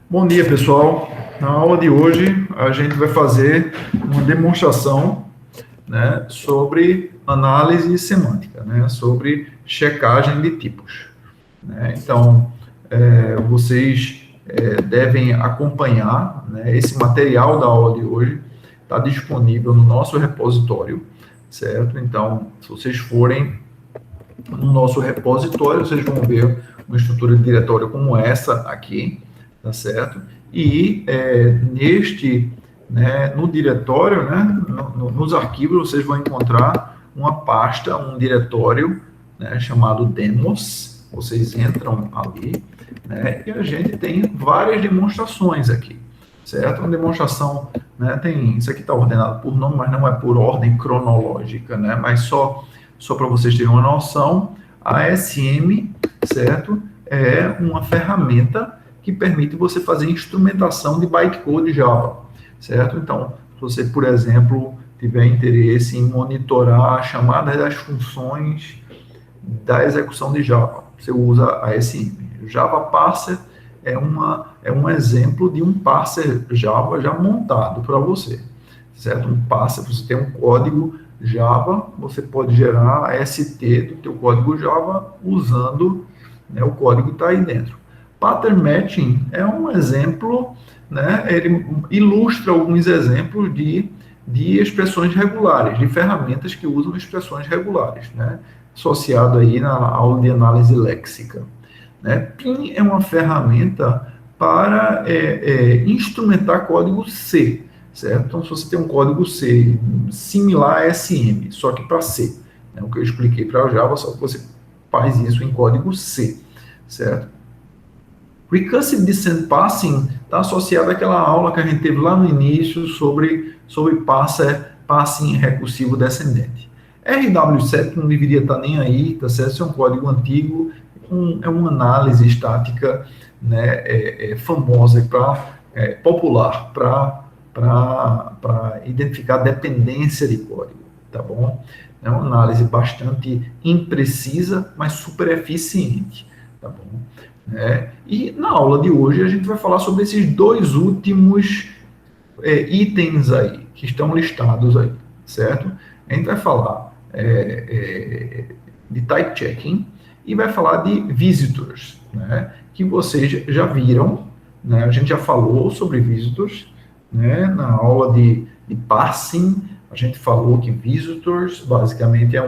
Bom dia, pessoal. Na aula de hoje, a gente vai fazer uma demonstração, né, sobre análise semântica, né, sobre checagem de tipos, né? Então, vocês devem acompanhar, né, esse material da aula de hoje está disponível no nosso repositório, certo? Então, se vocês forem no nosso repositório, vocês vão ver uma estrutura de diretório como essa aqui, tá certo? E no diretório, né, nos arquivos, vocês vão encontrar uma pasta, um diretório, né, chamado demos. Vocês entram ali, né, e a gente tem várias demonstrações aqui, certo? Uma demonstração, né, isso aqui está ordenado por nome, mas não é por ordem cronológica, né, mas só para vocês terem uma noção, a ASM, certo, é uma ferramenta que permite você fazer instrumentação de bytecode Java, certo? Então, se você, por exemplo, tiver interesse em monitorar chamadas das funções da execução de Java, você usa a ASM. Java Parser é um exemplo de um parser Java já montado para você, certo? Um parser, você tem um código Java, você pode gerar a ST do teu código Java usando, né, o código que está aí dentro. Pattern Matching é um exemplo, né, ele ilustra alguns exemplos de expressões regulares, de ferramentas que usam expressões regulares, né, associado aí na aula de análise léxica. Né? PIN é uma ferramenta para instrumentar código C, certo? Então, se você tem um código C similar a SM, só que para C, né? O que eu expliquei para o Java, só que você faz isso em código C, certo? Recursive Descent Passing está associado àquela aula que a gente teve lá no início sobre passing recursivo descendente. RW7 não deveria estar nem aí, tá certo? Isso é um código antigo, é uma análise estática, né, famosa, popular, para identificar dependência de código, tá bom? É uma análise bastante imprecisa, mas super eficiente, tá bom? E na aula de hoje a gente vai falar sobre esses dois últimos itens aí, que estão listados aí, certo? A gente vai falar de type checking e vai falar de visitors, né? Que vocês já viram, né? A gente já falou sobre visitors, né? Na aula de parsing, a gente falou que visitors basicamente é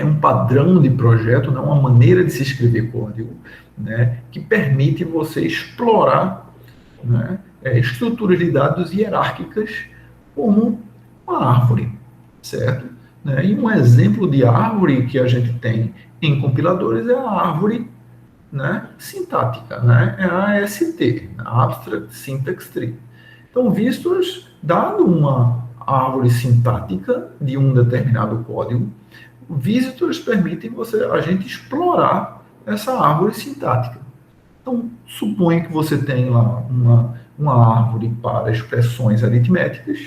um padrão de projeto, não uma maneira de se escrever código, né? Que permite você explorar, né, estruturas de dados hierárquicas como uma árvore, certo? Né? E um exemplo de árvore que a gente tem em compiladores é a árvore, né, sintática, né? É a AST, Abstract Syntax Tree. Então, vistos, dado uma árvore sintática de um determinado código, visitors permitem a gente explorar essa árvore sintática. Então, suponha que você tem lá uma árvore para expressões aritméticas,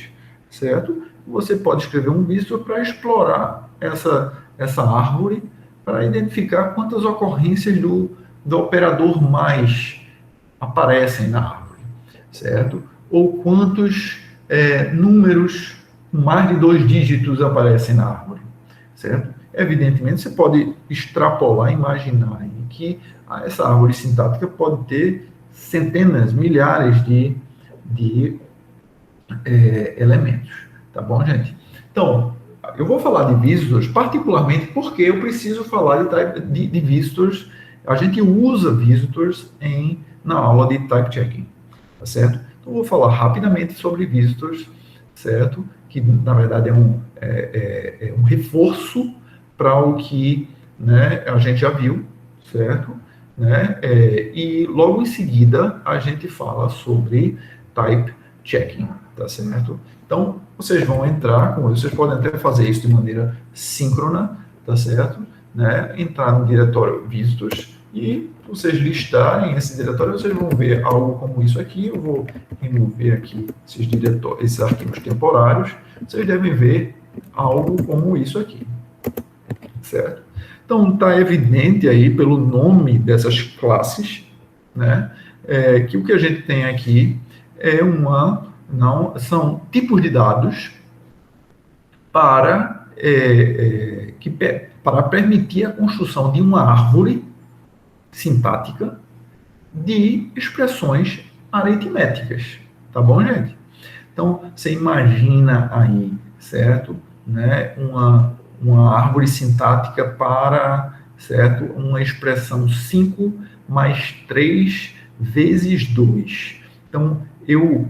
certo? Você pode escrever um visitor para explorar essa árvore, para identificar quantas ocorrências do operador mais aparecem na árvore, certo? Ou quantos números com mais de 2 dígitos aparecem na árvore, certo? Evidentemente, você pode extrapolar, imaginar que essa árvore sintática pode ter centenas, milhares de elementos, tá bom, gente? Então, eu vou falar de visitors, particularmente porque eu preciso falar de visitors. A gente usa visitors na aula de type checking, tá certo? Então, eu vou falar rapidamente sobre visitors, certo? Que, na verdade, é um reforço para o que, né, a gente já viu, certo? Né? E logo em seguida a gente fala sobre type checking, tá certo? Então, vocês vão entrar, vocês podem até fazer isso de maneira síncrona, tá certo? Né? Entrar no diretório visitors e vocês listarem esse diretório, vocês vão ver algo como isso aqui. Eu vou remover aqui esses arquivos temporários. Vocês devem ver algo como isso aqui, certo? Então, está evidente aí, pelo nome dessas classes, né, que o que a gente tem aqui são tipos de dados para permitir a construção de uma árvore sintática de expressões aritméticas. Tá bom, gente? Então, você imagina aí, certo? Né? Uma árvore sintática para, certo? Uma expressão 5 mais 3 vezes 2. Então, eu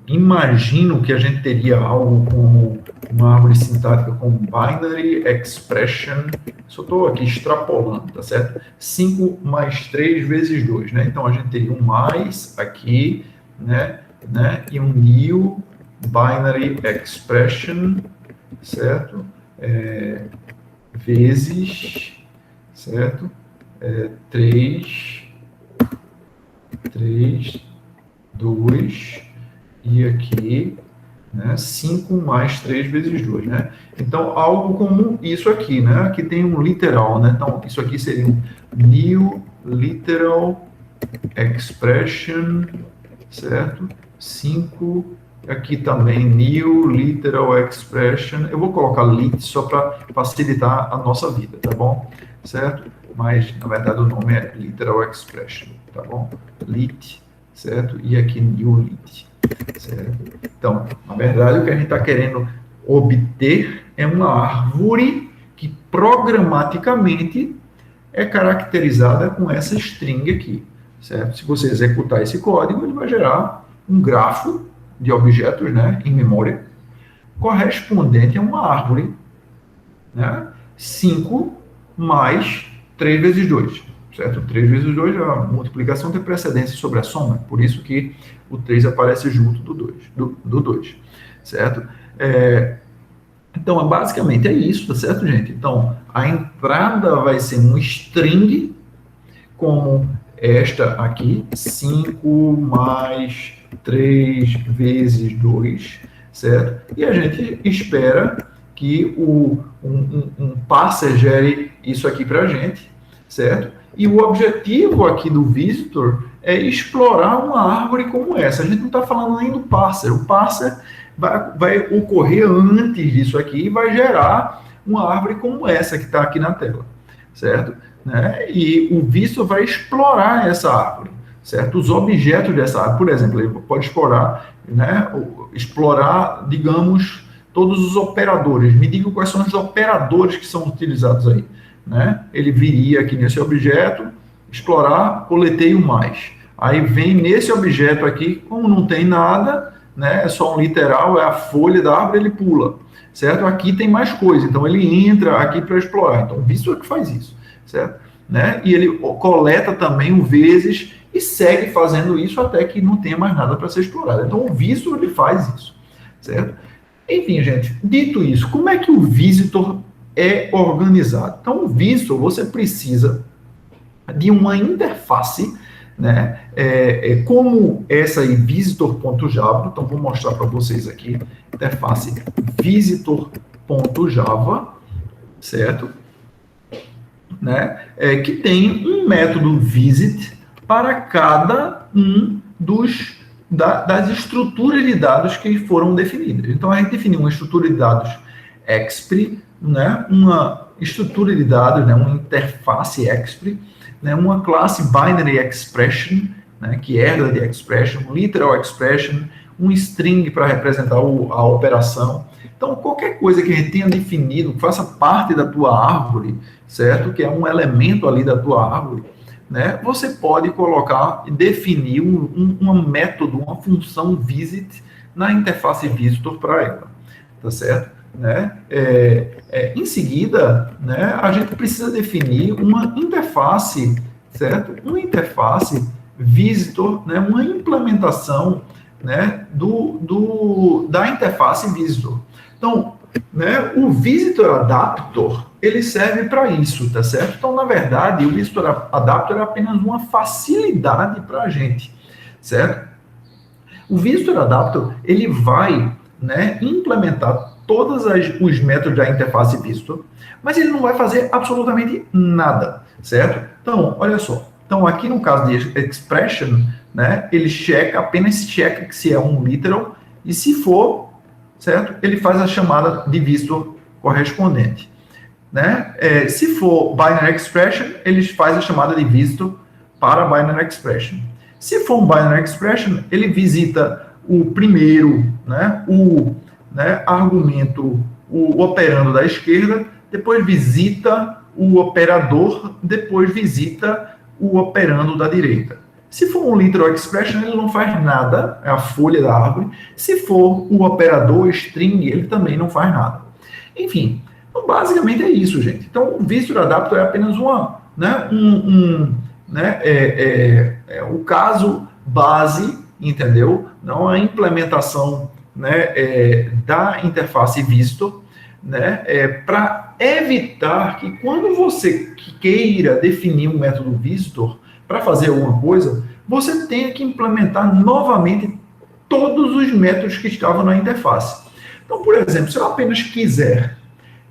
imagino que a gente teria algo como uma árvore sintática com binary expression, só estou aqui extrapolando, tá certo? 5 mais 3 vezes 2, né? Então, a gente teria um mais aqui, né? E um new binary expression, certo? Vezes, certo? 3, 2, e aqui, né, 5 mais 3 vezes 2, né? Então, algo como isso aqui, né? Aqui tem um literal, né? Então, isso aqui seria um new literal expression, certo? 5, aqui também new literal expression. Eu vou colocar lit só para facilitar a nossa vida, tá bom? Certo? Mas, na verdade, o nome é literal expression, tá bom? Lit, certo? E aqui new lit. Certo? Então, na verdade, o que a gente está querendo obter é uma árvore que programaticamente é caracterizada com essa string aqui. Certo? Se você executar esse código, ele vai gerar um grafo de objetos, né, em memória, correspondente a uma árvore, né, 5 mais 3 vezes 2. Certo? 3 vezes 2, a multiplicação tem precedência sobre a soma, por isso que o 3 aparece junto do 2, certo? Então, basicamente é isso, tá certo, gente? Então, a entrada vai ser um string, como esta aqui, 5 mais 3 vezes 2, certo? E a gente espera que um parser gere isso aqui para a gente, certo? E o objetivo aqui do visitor é explorar uma árvore como essa. A gente não está falando nem do parser. O parser vai ocorrer antes disso aqui e vai gerar uma árvore como essa que está aqui na tela, certo? Né? E o visitor vai explorar essa árvore, certo? Os objetos dessa árvore, por exemplo, ele pode explorar, né? Explorar, digamos, todos os operadores. Me digam quais são os operadores que são utilizados aí. Né? Ele viria aqui nesse objeto, explorar, coletei o mais. Aí vem nesse objeto aqui, como não tem nada, né? É só um literal, é a folha da árvore, ele pula, certo? Aqui tem mais coisa, então ele entra aqui para explorar. Então, o visitor que faz isso, certo? Né? E ele coleta também o vezes e segue fazendo isso até que não tenha mais nada para ser explorado. Então, o visitor ele faz isso, certo? Enfim, gente, dito isso, como é que o visitor é organizado? Então, o visitor, você precisa de uma interface, né? Como essa aí, visitor.java. Então, vou mostrar para vocês aqui, interface visitor.java, certo? Né? Que tem um método visit para cada um das estruturas de dados que foram definidas. Então, a gente definiu uma estrutura de dados expr, né? Uma estrutura de dados, né? Uma interface expr, né? Uma classe binary expression, né? Que herda de expression, literal expression, um string para representar a operação. Então, qualquer coisa que a gente tenha definido, que faça parte da tua árvore, certo? Que é um elemento ali da tua árvore, né? Você pode colocar e definir um método, uma função visit na interface visitor para ela, tá certo? Né? Em seguida, né, a gente precisa definir uma interface, certo? Uma interface visitor, né, uma implementação, né, da interface visitor. Então, né, o visitor adapter, ele serve para isso, tá certo? Então, na verdade, o visitor adapter é apenas uma facilidade para a gente, certo? O visitor adapter, ele vai, né, implementar todos os métodos da interface Visitor, mas ele não vai fazer absolutamente nada, certo? Então, olha só. Então, aqui no caso de expression, né, ele apenas checa se é um literal, e se for, certo? Ele faz a chamada de Visitor correspondente. Né? Se for binary expression, ele faz a chamada de Visitor para binary expression. Se for um binary expression, ele visita o primeiro, né, argumento, o operando da esquerda, depois visita o operador, depois visita o operando da direita. Se for um literal expression, ele não faz nada, é a folha da árvore. Se for o operador string, ele também não faz nada. Enfim, então basicamente é isso, gente. Então o Visitor Adapter é apenas o caso base, entendeu? Não a implementação, né, da interface Visitor, né, para evitar que quando você queira definir um método Visitor para fazer alguma coisa, você tenha que implementar novamente todos os métodos que estavam na interface. Então, por exemplo, se eu apenas quiser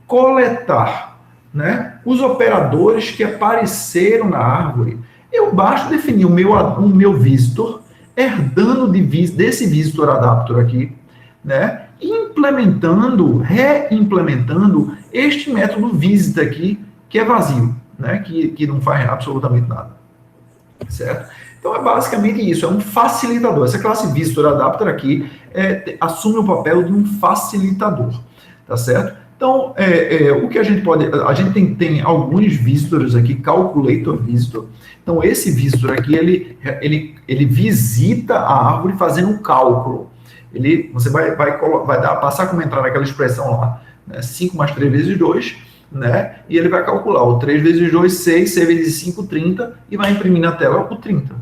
coletar, né, os operadores que apareceram na árvore, eu basta definir o meu Visitor, herdando desse Visitor Adapter aqui, né, reimplementando este método visit aqui, que é vazio, né, que não faz absolutamente nada, certo? Então é basicamente isso, é um facilitador. Essa classe Visitor Adapter aqui assume o papel de um facilitador, tá certo? Então, o que a gente tem alguns visitors aqui, Calculator Visitor. Então, esse visitor aqui, ele visita a árvore fazendo um cálculo. Você vai passar como entrar naquela expressão lá, né, 5 mais 3 vezes 2, né, e ele vai calcular o 3 vezes 2, 6, 6 vezes 5, 30, e vai imprimir na tela o 30.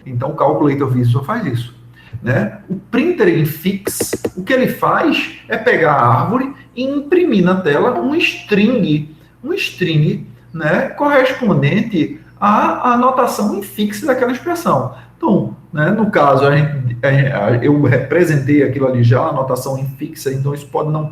Então, o Calculator Visitor faz isso. Né? O printer em fix, o que ele faz é pegar a árvore e imprimir na tela um string, né, correspondente à anotação em fix daquela expressão. Então, né, no caso, eu representei aquilo ali já, a anotação em fixa, então isso pode não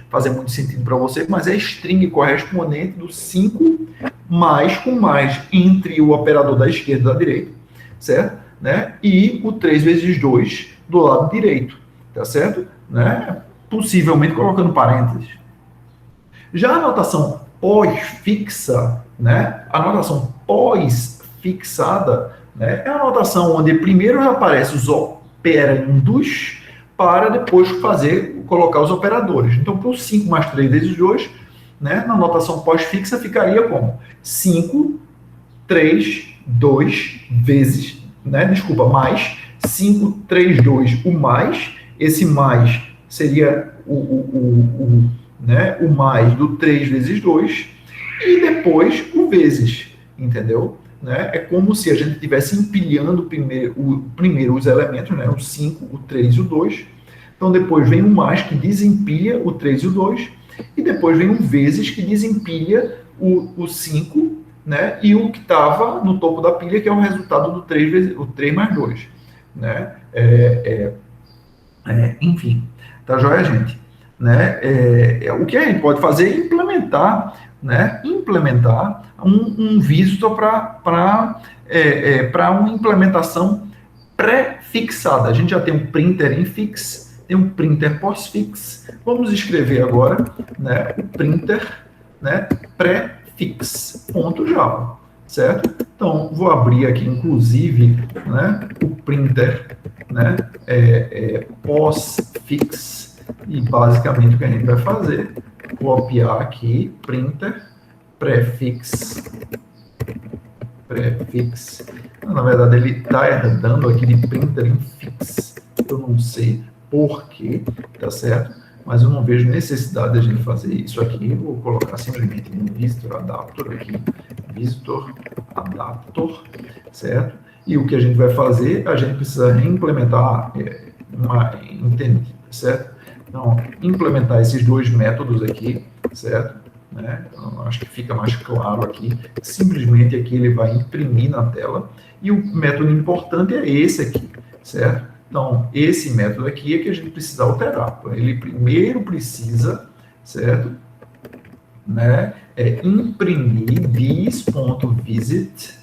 fazer muito sentido para você, mas é string correspondente do 5 mais com mais entre o operador da esquerda e da direita, certo? Né? E o 3 vezes 2 do lado direito, tá certo? Né? Possivelmente colocando parênteses. Já a notação pós-fixa, né? A notação pós-fixada, né? É a notação onde primeiro aparece os operandos para depois colocar os operadores. Então, para o 5 mais 3 vezes 2, né? Na notação pós-fixa ficaria como 5, 3, 2 vezes, né? Desculpa, mais 5, 3, 2, o mais, esse mais seria o mais do 3 vezes 2, e depois o vezes, entendeu? Né? É como se a gente estivesse empilhando primeiro os elementos, né? O 5, o 3 e o 2, então depois vem o mais que desempilha o 3 e o 2, e depois vem o vezes que desempilha o 5, né, e o que estava no topo da pilha, que é o resultado do 3 mais 2. Né? Enfim, tá joia, gente? Né? O que a gente pode fazer é implementar um visitor para uma implementação pré-fixada. A gente já tem um printer em fix, tem um printer pós-fix. Vamos escrever agora, né, o printer, né, pré-fix.java, certo? Então, vou abrir aqui, inclusive, né, o printer, né, pós-fix, e basicamente o que a gente vai fazer, copiar aqui, printer, prefix. Na verdade, ele está herdando aqui de printer em fix. Eu não sei porquê, tá certo? Mas eu não vejo necessidade de a gente fazer isso aqui. Eu vou colocar simplesmente um visitor adapter aqui, visitor adapter, certo? E o que a gente vai fazer, a gente precisa reimplementar certo? Então, implementar esses dois métodos aqui, certo? Né? Então, acho que fica mais claro aqui. Simplesmente aqui ele vai imprimir na tela. E o método importante é esse aqui, certo? Então, esse método aqui é que a gente precisa alterar. Ele primeiro precisa, certo? Né? Imprimir this.visit,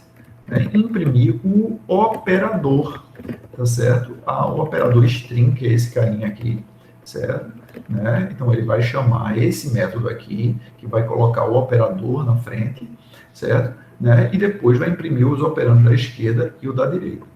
né? Imprimir o operador, tá certo? O operador string, que é esse carinha aqui, certo? Né? Então, ele vai chamar esse método aqui, que vai colocar o operador na frente, certo? Né? E depois vai imprimir os operandos da esquerda e o da direita.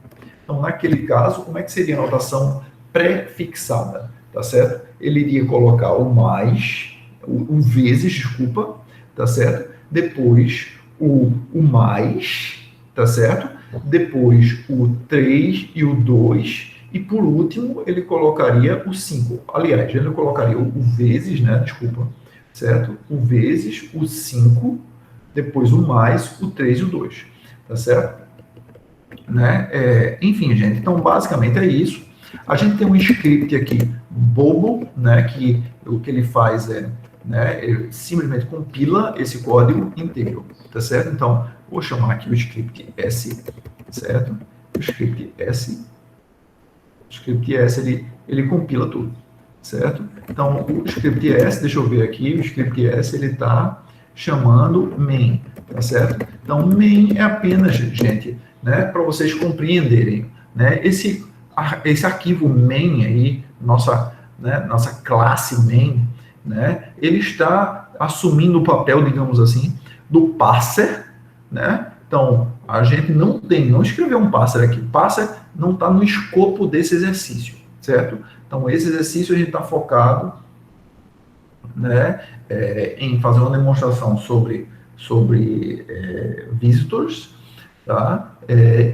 Então, naquele caso, como é que seria a notação pré-fixada? Tá certo? Ele iria colocar o mais, o vezes, desculpa, tá certo? Depois o mais, tá certo? Depois o 3 e o 2, e por último ele colocaria o 5. Aliás, ele colocaria o vezes, né? Desculpa, certo? O vezes, o 5, depois o mais, o 3 e o 2, tá certo? Né? Enfim, gente, então basicamente é isso. A gente tem um script aqui bobo, né, que o que ele faz né, ele simplesmente compila esse código inteiro, tá certo? Então, vou chamar aqui o script S, certo? O script S, ele compila tudo, certo? Então, o script S, deixa eu ver aqui, o script S, ele está chamando main, tá certo? Então, main é apenas, gente, né, para vocês compreenderem, né, esse arquivo main aí, nossa classe main, né, ele está assumindo o papel, digamos assim, do parser, né? Então, a gente não escreveu um parser aqui, parser não está no escopo desse exercício, certo? Então, esse exercício a gente está focado, né, em fazer uma demonstração sobre visitors, tá?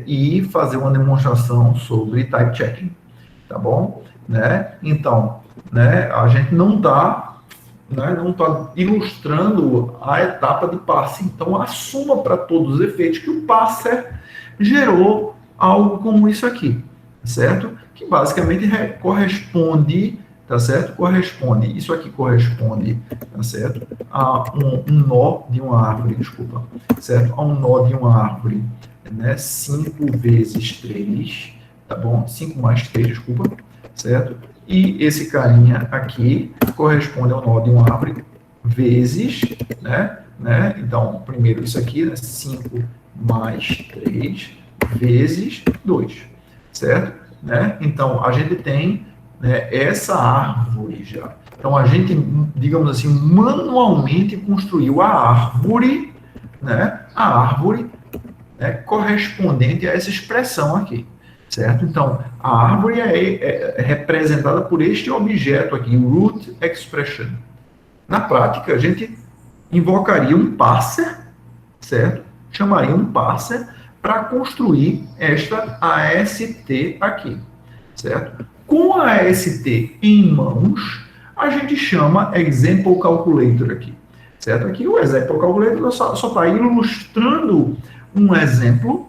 E fazer uma demonstração sobre type checking, tá bom? Né? Então, né, a gente não está ilustrando a etapa de passe. Então, assuma para todos os efeitos que o parser gerou algo como isso aqui, certo? Que basicamente corresponde, tá certo? Isso aqui corresponde, tá certo? A um nó de uma árvore, desculpa, certo? A um nó de uma árvore, né? 5 vezes 3, tá bom? 5 mais 3, desculpa, certo? E esse carinha aqui corresponde ao nó de uma árvore vezes, né? Então, primeiro isso aqui, né? 5 mais 3 vezes 2, certo? Né? Então, a gente tem, né, essa árvore já. Então, a gente, digamos assim, manualmente construiu a árvore, né? Né, correspondente a essa expressão aqui, certo? Então, a árvore é representada por este objeto aqui, root expression. Na prática, a gente invocaria um parser, certo? Chamaria um parser para construir esta AST aqui, certo? Com a AST em mãos, a gente chama example calculator aqui, certo? Aqui o example calculator só está ilustrando um exemplo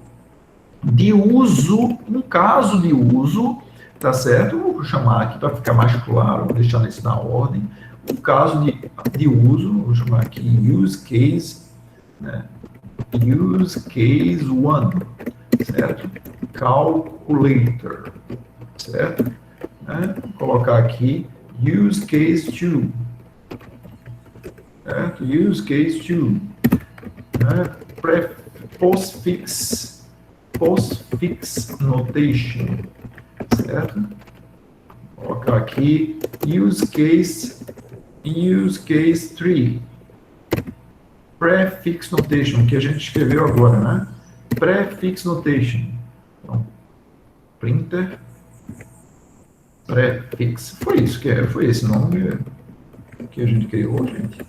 de uso, um caso de uso, tá certo? Vou chamar aqui para ficar mais claro, vou deixar isso na ordem. Um caso de uso, vou chamar aqui use case, né? Use case 1, certo? Calculator, certo? Né? Vou colocar aqui use case 2, certo? Use case 2, né? Postfix notation, certo? Vou colocar aqui use case 3, prefix notation, que a gente escreveu agora, né? Prefix notation. Então, printer prefix. Foi esse nome que a gente criou, gente.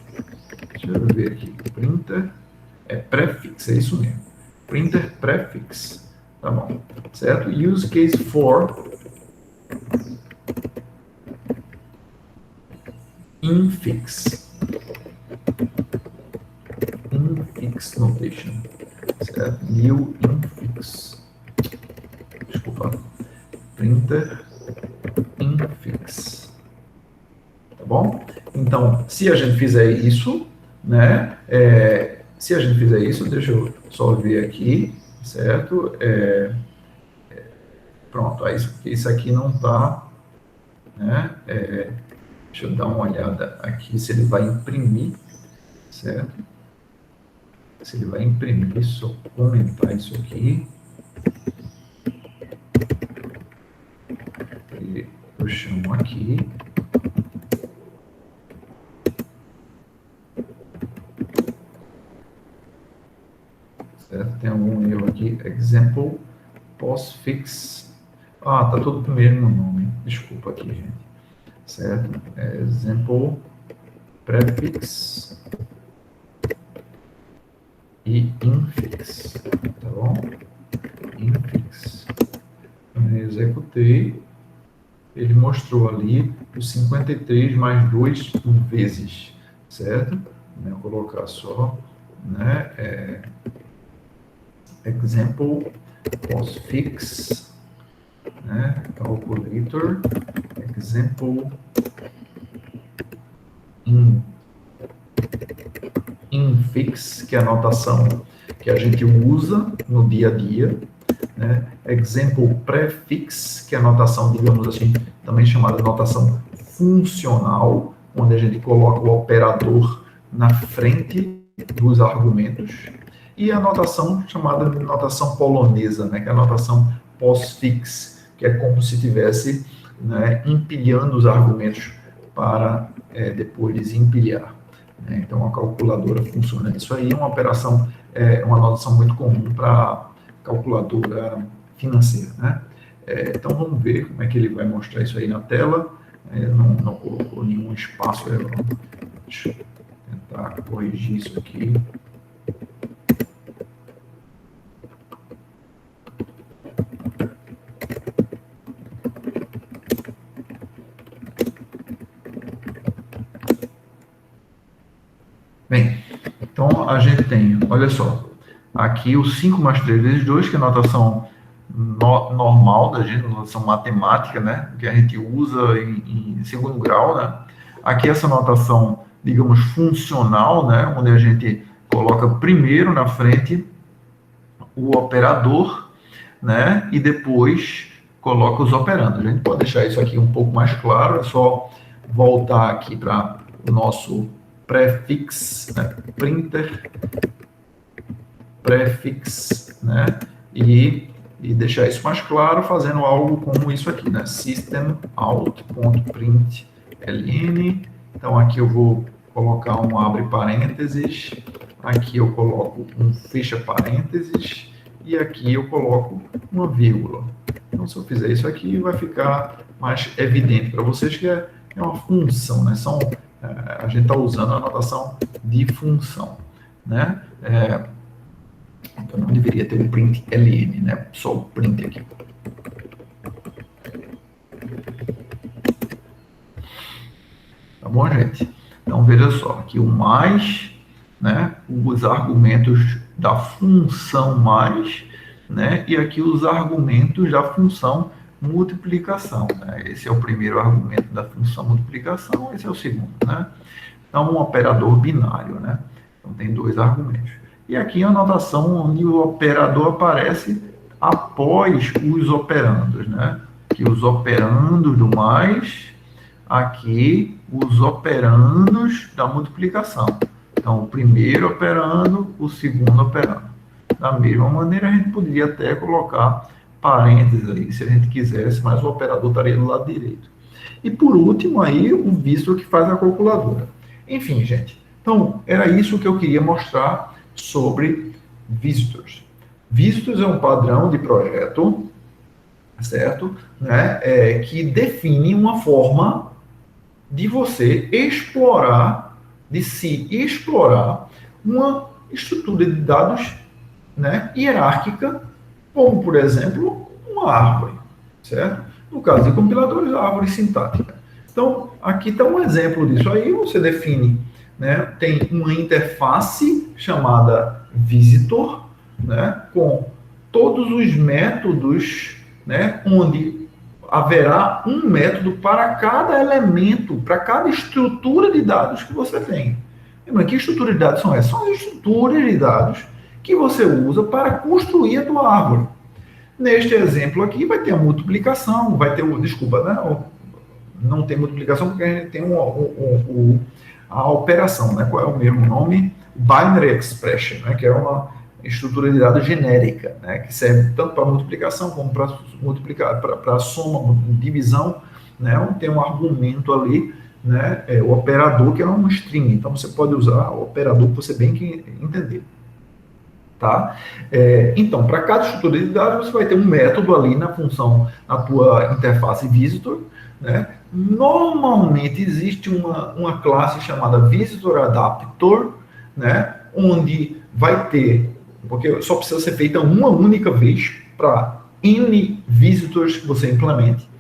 Deixa eu ver aqui. Printer prefix, é isso mesmo. Printer prefix. Tá bom. Certo? Use case for infix. Infix notation. Certo? New infix. Desculpa. Printer infix. Tá bom? Então, se a gente fizer isso, né? Se a gente fizer isso, deixa eu só ver aqui, certo? Pronto, aí isso aqui não está, né? Deixa eu dar uma olhada aqui se ele vai imprimir, certo? Se ele vai imprimir, só comentar isso aqui. E eu chamo aqui. Certo? Tem algum erro aqui. Example postfix. Ah, tá tudo primeiro no nome. Desculpa aqui, gente. Certo? Example prefix e infix. Tá bom? Infix. Eu executei. Ele mostrou ali os 53 mais 2 vezes. Certo? Vou colocar só, né? Example postfix, né? Calculator, example infix, que é a notação que a gente usa no dia a dia, né? Example prefix, que é a notação, digamos assim, também chamada notação funcional, onde a gente coloca o operador na frente dos argumentos, e a notação chamada de notação polonesa, né, que é a notação postfix, que é como se estivesse, né, empilhando os argumentos para depois desempilhar. Né? Então, a calculadora funciona. Isso aí é uma operação, uma notação muito comum para calculadora financeira. Né? Então, vamos ver como é que ele vai mostrar isso aí na tela. Não colocou nenhum espaço. Deixa eu tentar corrigir isso aqui. Bem, então a gente tem, olha só, aqui o 5 mais 3 vezes 2, que é a notação normal da gente, notação matemática, né, que a gente usa em segundo grau, né. Aqui essa notação, digamos, funcional, né, onde a gente coloca primeiro na frente o operador, né, e depois coloca os operandos. A gente pode deixar isso aqui um pouco mais claro, é só voltar aqui para o nosso prefix, né, printer, prefix, né, e deixar isso mais claro, fazendo algo como isso aqui, né, systemout.println. Então, aqui eu vou colocar um abre parênteses, aqui eu coloco um fecha parênteses, e aqui eu coloco uma vírgula. Então, se eu fizer isso aqui, vai ficar mais evidente para vocês que é uma função, né, a gente está usando a notação de função, né? Então não deveria ter um print ln, né? Só o print aqui. Tá bom, gente? Então veja só, aqui o mais, né? Os argumentos da função mais, né? E aqui os argumentos da função multiplicação, né? Esse é o primeiro argumento da função multiplicação, esse é o segundo, né? Então, um operador binário, né? Então, tem dois argumentos. E aqui a notação onde o operador aparece após os operandos, né? Aqui os operandos do mais, aqui os operandos da multiplicação. Então, o primeiro operando, o segundo operando. Da mesma maneira, a gente poderia até colocar parênteses aí, se a gente quisesse, mas o operador estaria do lado direito. E por último aí, o visitor que faz a calculadora. Enfim, gente, então era isso que eu queria mostrar sobre visitors. Visitors é um padrão de projeto, certo? Né? Que define uma forma de você explorar, de se explorar uma estrutura de dados, né, hierárquica, como, por exemplo, uma árvore, certo? No caso de compiladores, a árvore sintática. Então, aqui está um exemplo disso. Aí você define, né, tem uma interface chamada visitor, né, com todos os métodos, né, onde haverá um método para cada elemento, para cada estrutura de dados que você tem. Lembra que estrutura de dados são essas? São as estruturas de dados que você usa para construir a tua árvore. Neste exemplo aqui vai ter a multiplicação, vai ter desculpa, né? Não tem multiplicação porque a gente tem a operação, né? Qual é o mesmo nome? Binary Expression, né? Que é uma estrutura de dados genérica, né? Que serve tanto para multiplicação como para multiplicar, para soma, divisão, né? Tem um argumento ali, né? O operador que é um string, então você pode usar o operador que você bem que entender. Tá? Então, para cada estrutura de dados, você vai ter um método ali na função, na tua interface visitor, né? Normalmente existe uma classe chamada visitor adapter, né? Onde vai ter, porque só precisa ser feita uma única vez para N visitors que você implemente,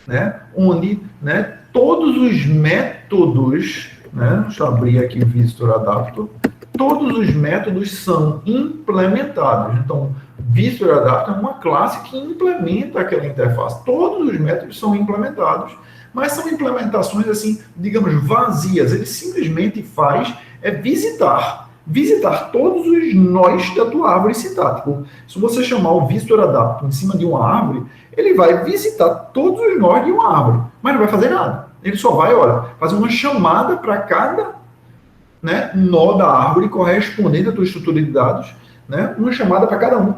né? Onde, né, todos os métodos, né? Deixa eu abrir aqui o visitor adapter. Todos os métodos são implementados. Então, Visitor Adapter é uma classe que implementa aquela interface. Todos os métodos são implementados, mas são implementações, assim, digamos, vazias. Ele simplesmente faz visitar todos os nós da tua árvore sintático. Se você chamar o Visitor Adapter em cima de uma árvore, ele vai visitar todos os nós de uma árvore, mas não vai fazer nada. Ele só vai, olha, fazer uma chamada para cada, né, nó da árvore correspondente à tua estrutura de dados, né, uma chamada para cada um,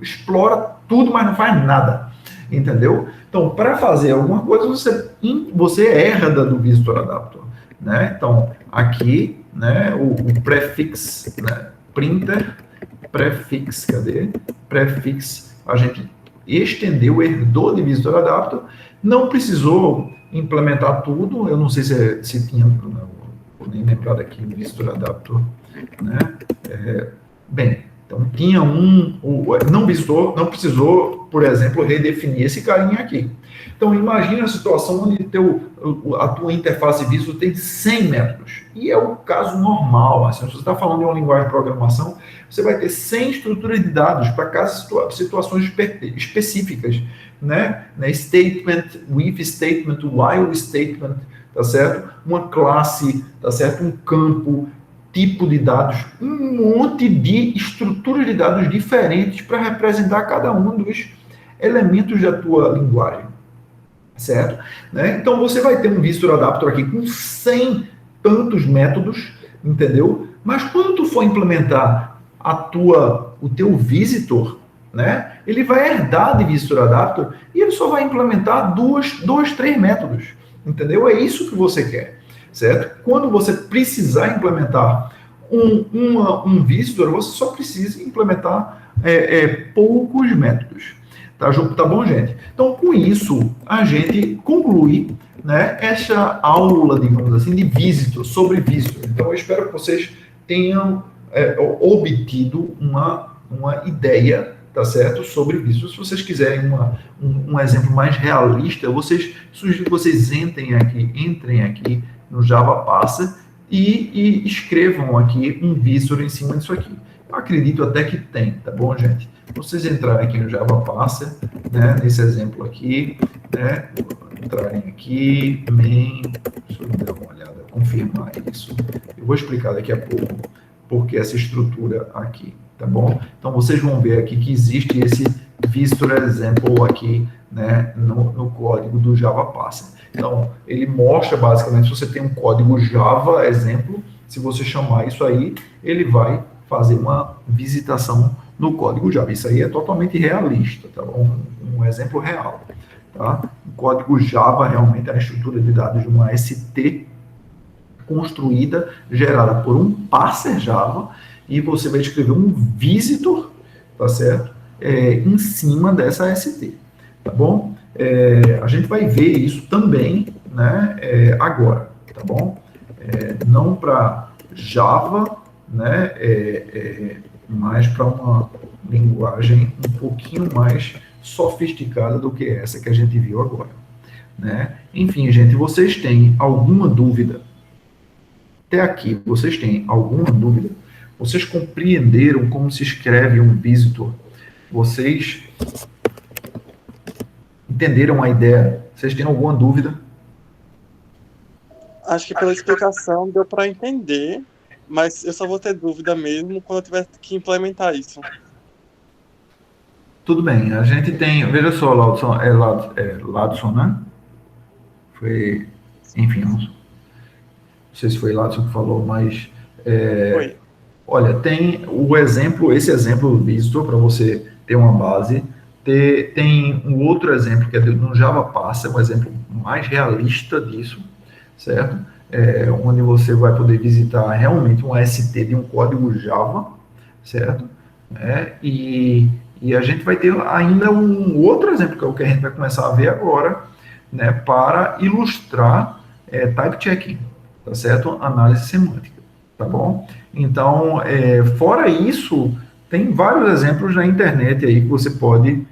explora tudo, mas não faz nada, entendeu? Então, para fazer alguma coisa, você herda do Visitor Adapter, né? Então, aqui, né, o prefix, né, printer, prefix, cadê? Prefix, a gente estendeu, herdou de Visitor Adapter, não precisou implementar tudo, eu não sei se tinha, vou nem lembrar daqui, Visitor Adapter, né? Bem, então tinha não precisou, por exemplo, redefinir esse carinha aqui. Então, imagine a situação onde a tua interface Visitor tem 100 métodos. E é o caso normal. Assim, se você está falando de uma linguagem de programação, você vai ter 100 estruturas de dados para cada situações específicas, né? Statement, with statement, while statement, tá certo? Uma classe, tá certo? Um campo, tipo de dados, um monte de estruturas de dados diferentes para representar cada um dos elementos da tua linguagem, certo? Né? Então, você vai ter um Visitor Adapter aqui com 100 tantos métodos, entendeu? Mas quando tu for implementar o teu Visitor, né? Ele vai herdar de Visitor Adapter e ele só vai implementar dois, três métodos, entendeu? É isso que você quer, certo? Quando você precisar implementar um visitor, você só precisa implementar poucos métodos. Tá bom, gente? Então, com isso, a gente conclui, né, essa aula, digamos assim, de visitor, sobre visitor. Então, eu espero que vocês tenham obtido uma ideia, tá certo, sobre visitor. Se vocês quiserem um exemplo mais realista, sugiro que vocês entrem aqui no Java Parser e escrevam aqui um visitor em cima disso aqui. Eu acredito até que tem, tá bom, gente? Vocês entrarem aqui no Java Parser, né, nesse exemplo aqui, né, entrarem aqui, main, deixa eu dar uma olhada, confirmar isso. Eu vou explicar daqui a pouco porque essa estrutura aqui, tá bom? Então, vocês vão ver aqui que existe esse visitor example aqui, né, no código do Java Parser. Então, ele mostra basicamente, se você tem um código Java exemplo, se você chamar isso aí, ele vai fazer uma visitação no código Java. Isso aí é totalmente realista, tá bom? Um exemplo real, tá? O código Java realmente é a estrutura de dados de uma ST construída, gerada por um parser Java, e você vai escrever um visitor, tá certo? Em cima dessa ST, tá bom? A gente vai ver isso também, né, agora, tá bom? Não para Java, né, mas para uma linguagem um pouquinho mais sofisticada do que essa que a gente viu agora, né? Enfim, gente, vocês têm alguma dúvida? Até aqui, vocês têm alguma dúvida? Vocês compreenderam como se escreve um visitor? Vocês entenderam a ideia? Vocês têm alguma dúvida? Acho que pela explicação deu para entender, mas eu só vou ter dúvida mesmo quando eu tiver que implementar isso. Tudo bem, a gente tem, veja só, Ladson, Ladson, né? Foi, enfim, não sei se foi Ladson que falou, mas Oi. olha, tem o exemplo, esse exemplo visto para você ter uma base. Tem um outro exemplo que é no Java Pass, é um exemplo mais realista disso, certo? Onde você vai poder visitar realmente um AST de um código Java, certo? E a gente vai ter ainda um outro exemplo, que é o que a gente vai começar a ver agora, né, para ilustrar type checking, tá certo? Análise semântica, tá bom? Então, fora isso, tem vários exemplos na internet aí que você pode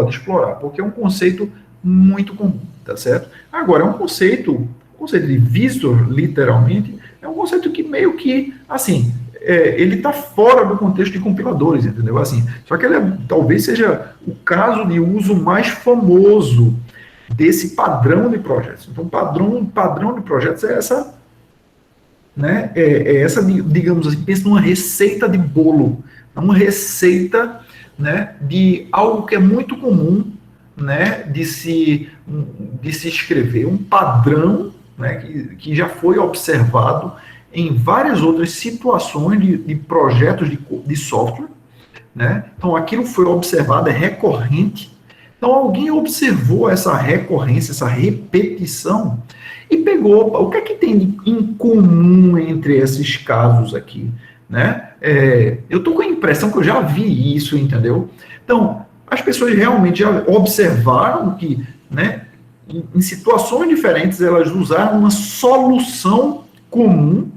explorar, porque é um conceito muito comum, tá certo? Agora, é um conceito de visitor, literalmente, é um conceito que meio que, assim, ele está fora do contexto de compiladores, entendeu? Assim, só que ele talvez seja o caso de uso mais famoso desse padrão de projetos. Então, padrão de projetos é essa, né? Essa, digamos assim, pensa numa receita de bolo, uma receita, né, de algo que é muito comum, né, de se escrever, um padrão, né, que já foi observado em várias outras situações de projetos de software, né? Então, aquilo foi observado, é recorrente. Então, alguém observou essa recorrência, essa repetição, e pegou, o que é que tem em comum entre esses casos aqui, né? Eu estou com a impressão que eu já vi isso, entendeu? Então, as pessoas realmente já observaram que, né, em situações diferentes, elas usaram uma solução comum,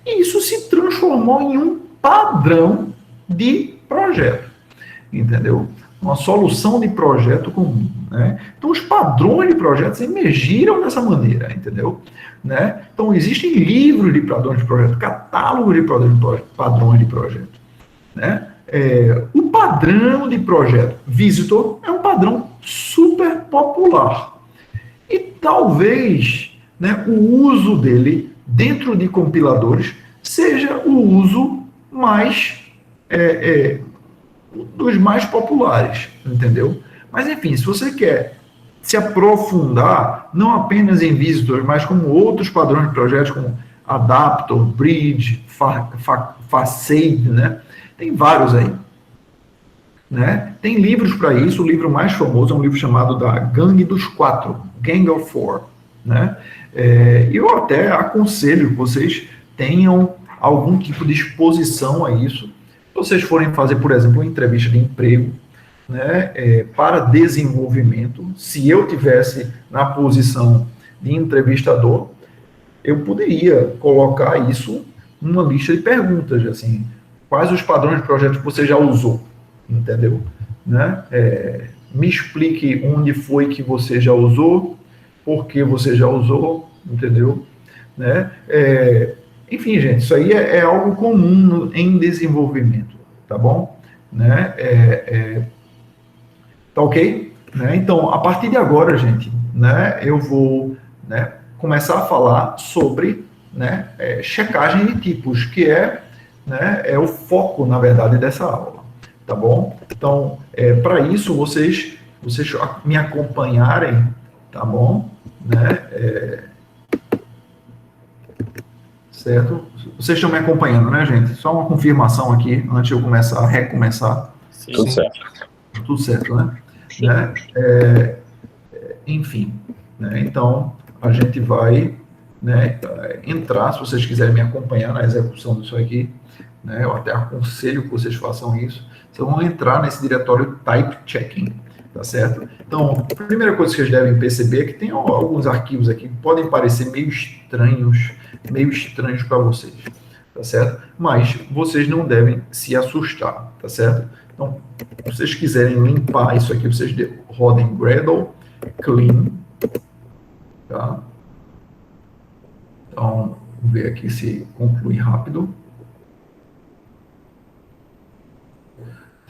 e isso se transformou em um padrão de projeto, entendeu? Uma solução de projeto comum, né? Então, os padrões de projetos emergiram dessa maneira, entendeu? Né? Então, existem livros de padrões de projeto, catálogos de padrões de projeto, né? O padrão de projeto Visitor é um padrão super popular. E talvez, né, o uso dele dentro de compiladores seja o uso mais dos mais populares, entendeu? Mas enfim, se você quer se aprofundar, não apenas em Visitor, mas como outros padrões de projetos, como Adaptor, Bridge, Facade, né? Tem vários aí. Né? Tem livros para isso, o livro mais famoso é um livro chamado da Gangue dos Quatro, Gang of Four, né? Eu até aconselho que vocês tenham algum tipo de exposição a isso. Se vocês forem fazer, por exemplo, uma entrevista de emprego, né, para desenvolvimento, se eu tivesse na posição de entrevistador, eu poderia colocar isso numa lista de perguntas, assim, quais os padrões de projeto que você já usou, entendeu? Né? Me explique onde foi que você já usou, por que você já usou, entendeu? Né? Enfim, gente, isso aí é algo comum em desenvolvimento, tá bom? Né? Tá ok? Né? Então, a partir de agora, gente, né, eu vou, né, começar a falar sobre, né, checagem de tipos, que né, é o foco, na verdade, dessa aula. Tá bom? Então, para isso, vocês me acompanharem, tá bom? Né? Certo? Vocês estão me acompanhando, né, gente? Só uma confirmação aqui, antes de eu recomeçar. Sim. Tudo certo. Tudo certo, né? Enfim, né? Então, a gente vai, né, entrar, se vocês quiserem me acompanhar na execução disso aqui, né, eu até aconselho que vocês façam isso. Vocês vão entrar nesse diretório type checking, tá certo? Então, a primeira coisa que vocês devem perceber é que tem alguns arquivos aqui que podem parecer meio estranhos para vocês, tá certo? Mas vocês não devem se assustar, tá certo? Então, se vocês quiserem limpar isso aqui, vocês rodem Gradle clean, tá? Então, vamos ver aqui se conclui rápido.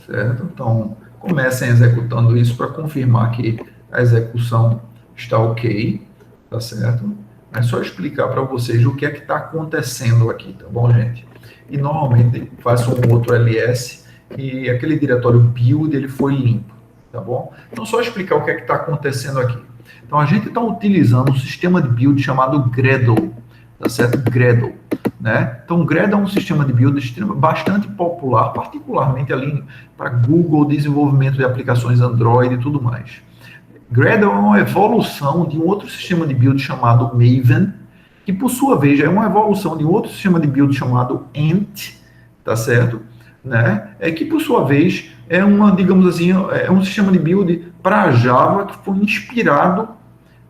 Certo? Então, comecem executando isso para confirmar que a execução está ok, tá certo? É só explicar para vocês o que é que está acontecendo aqui, tá bom, gente? E normalmente faço um outro ls e aquele diretório build ele foi limpo, tá bom? Então, só explicar o que é que está acontecendo aqui. Então, a gente está utilizando um sistema de build chamado Gradle, tá certo? Gradle, né? Então, o Gradle é um sistema de build bastante popular, particularmente ali para Google, desenvolvimento de aplicações Android e tudo mais. Gradle é uma evolução de um outro sistema de build chamado Maven, que por sua vez é uma evolução de um outro sistema de build chamado Ant, tá certo? Né? Que por sua vez é uma, digamos assim, é um sistema de build para Java que foi inspirado,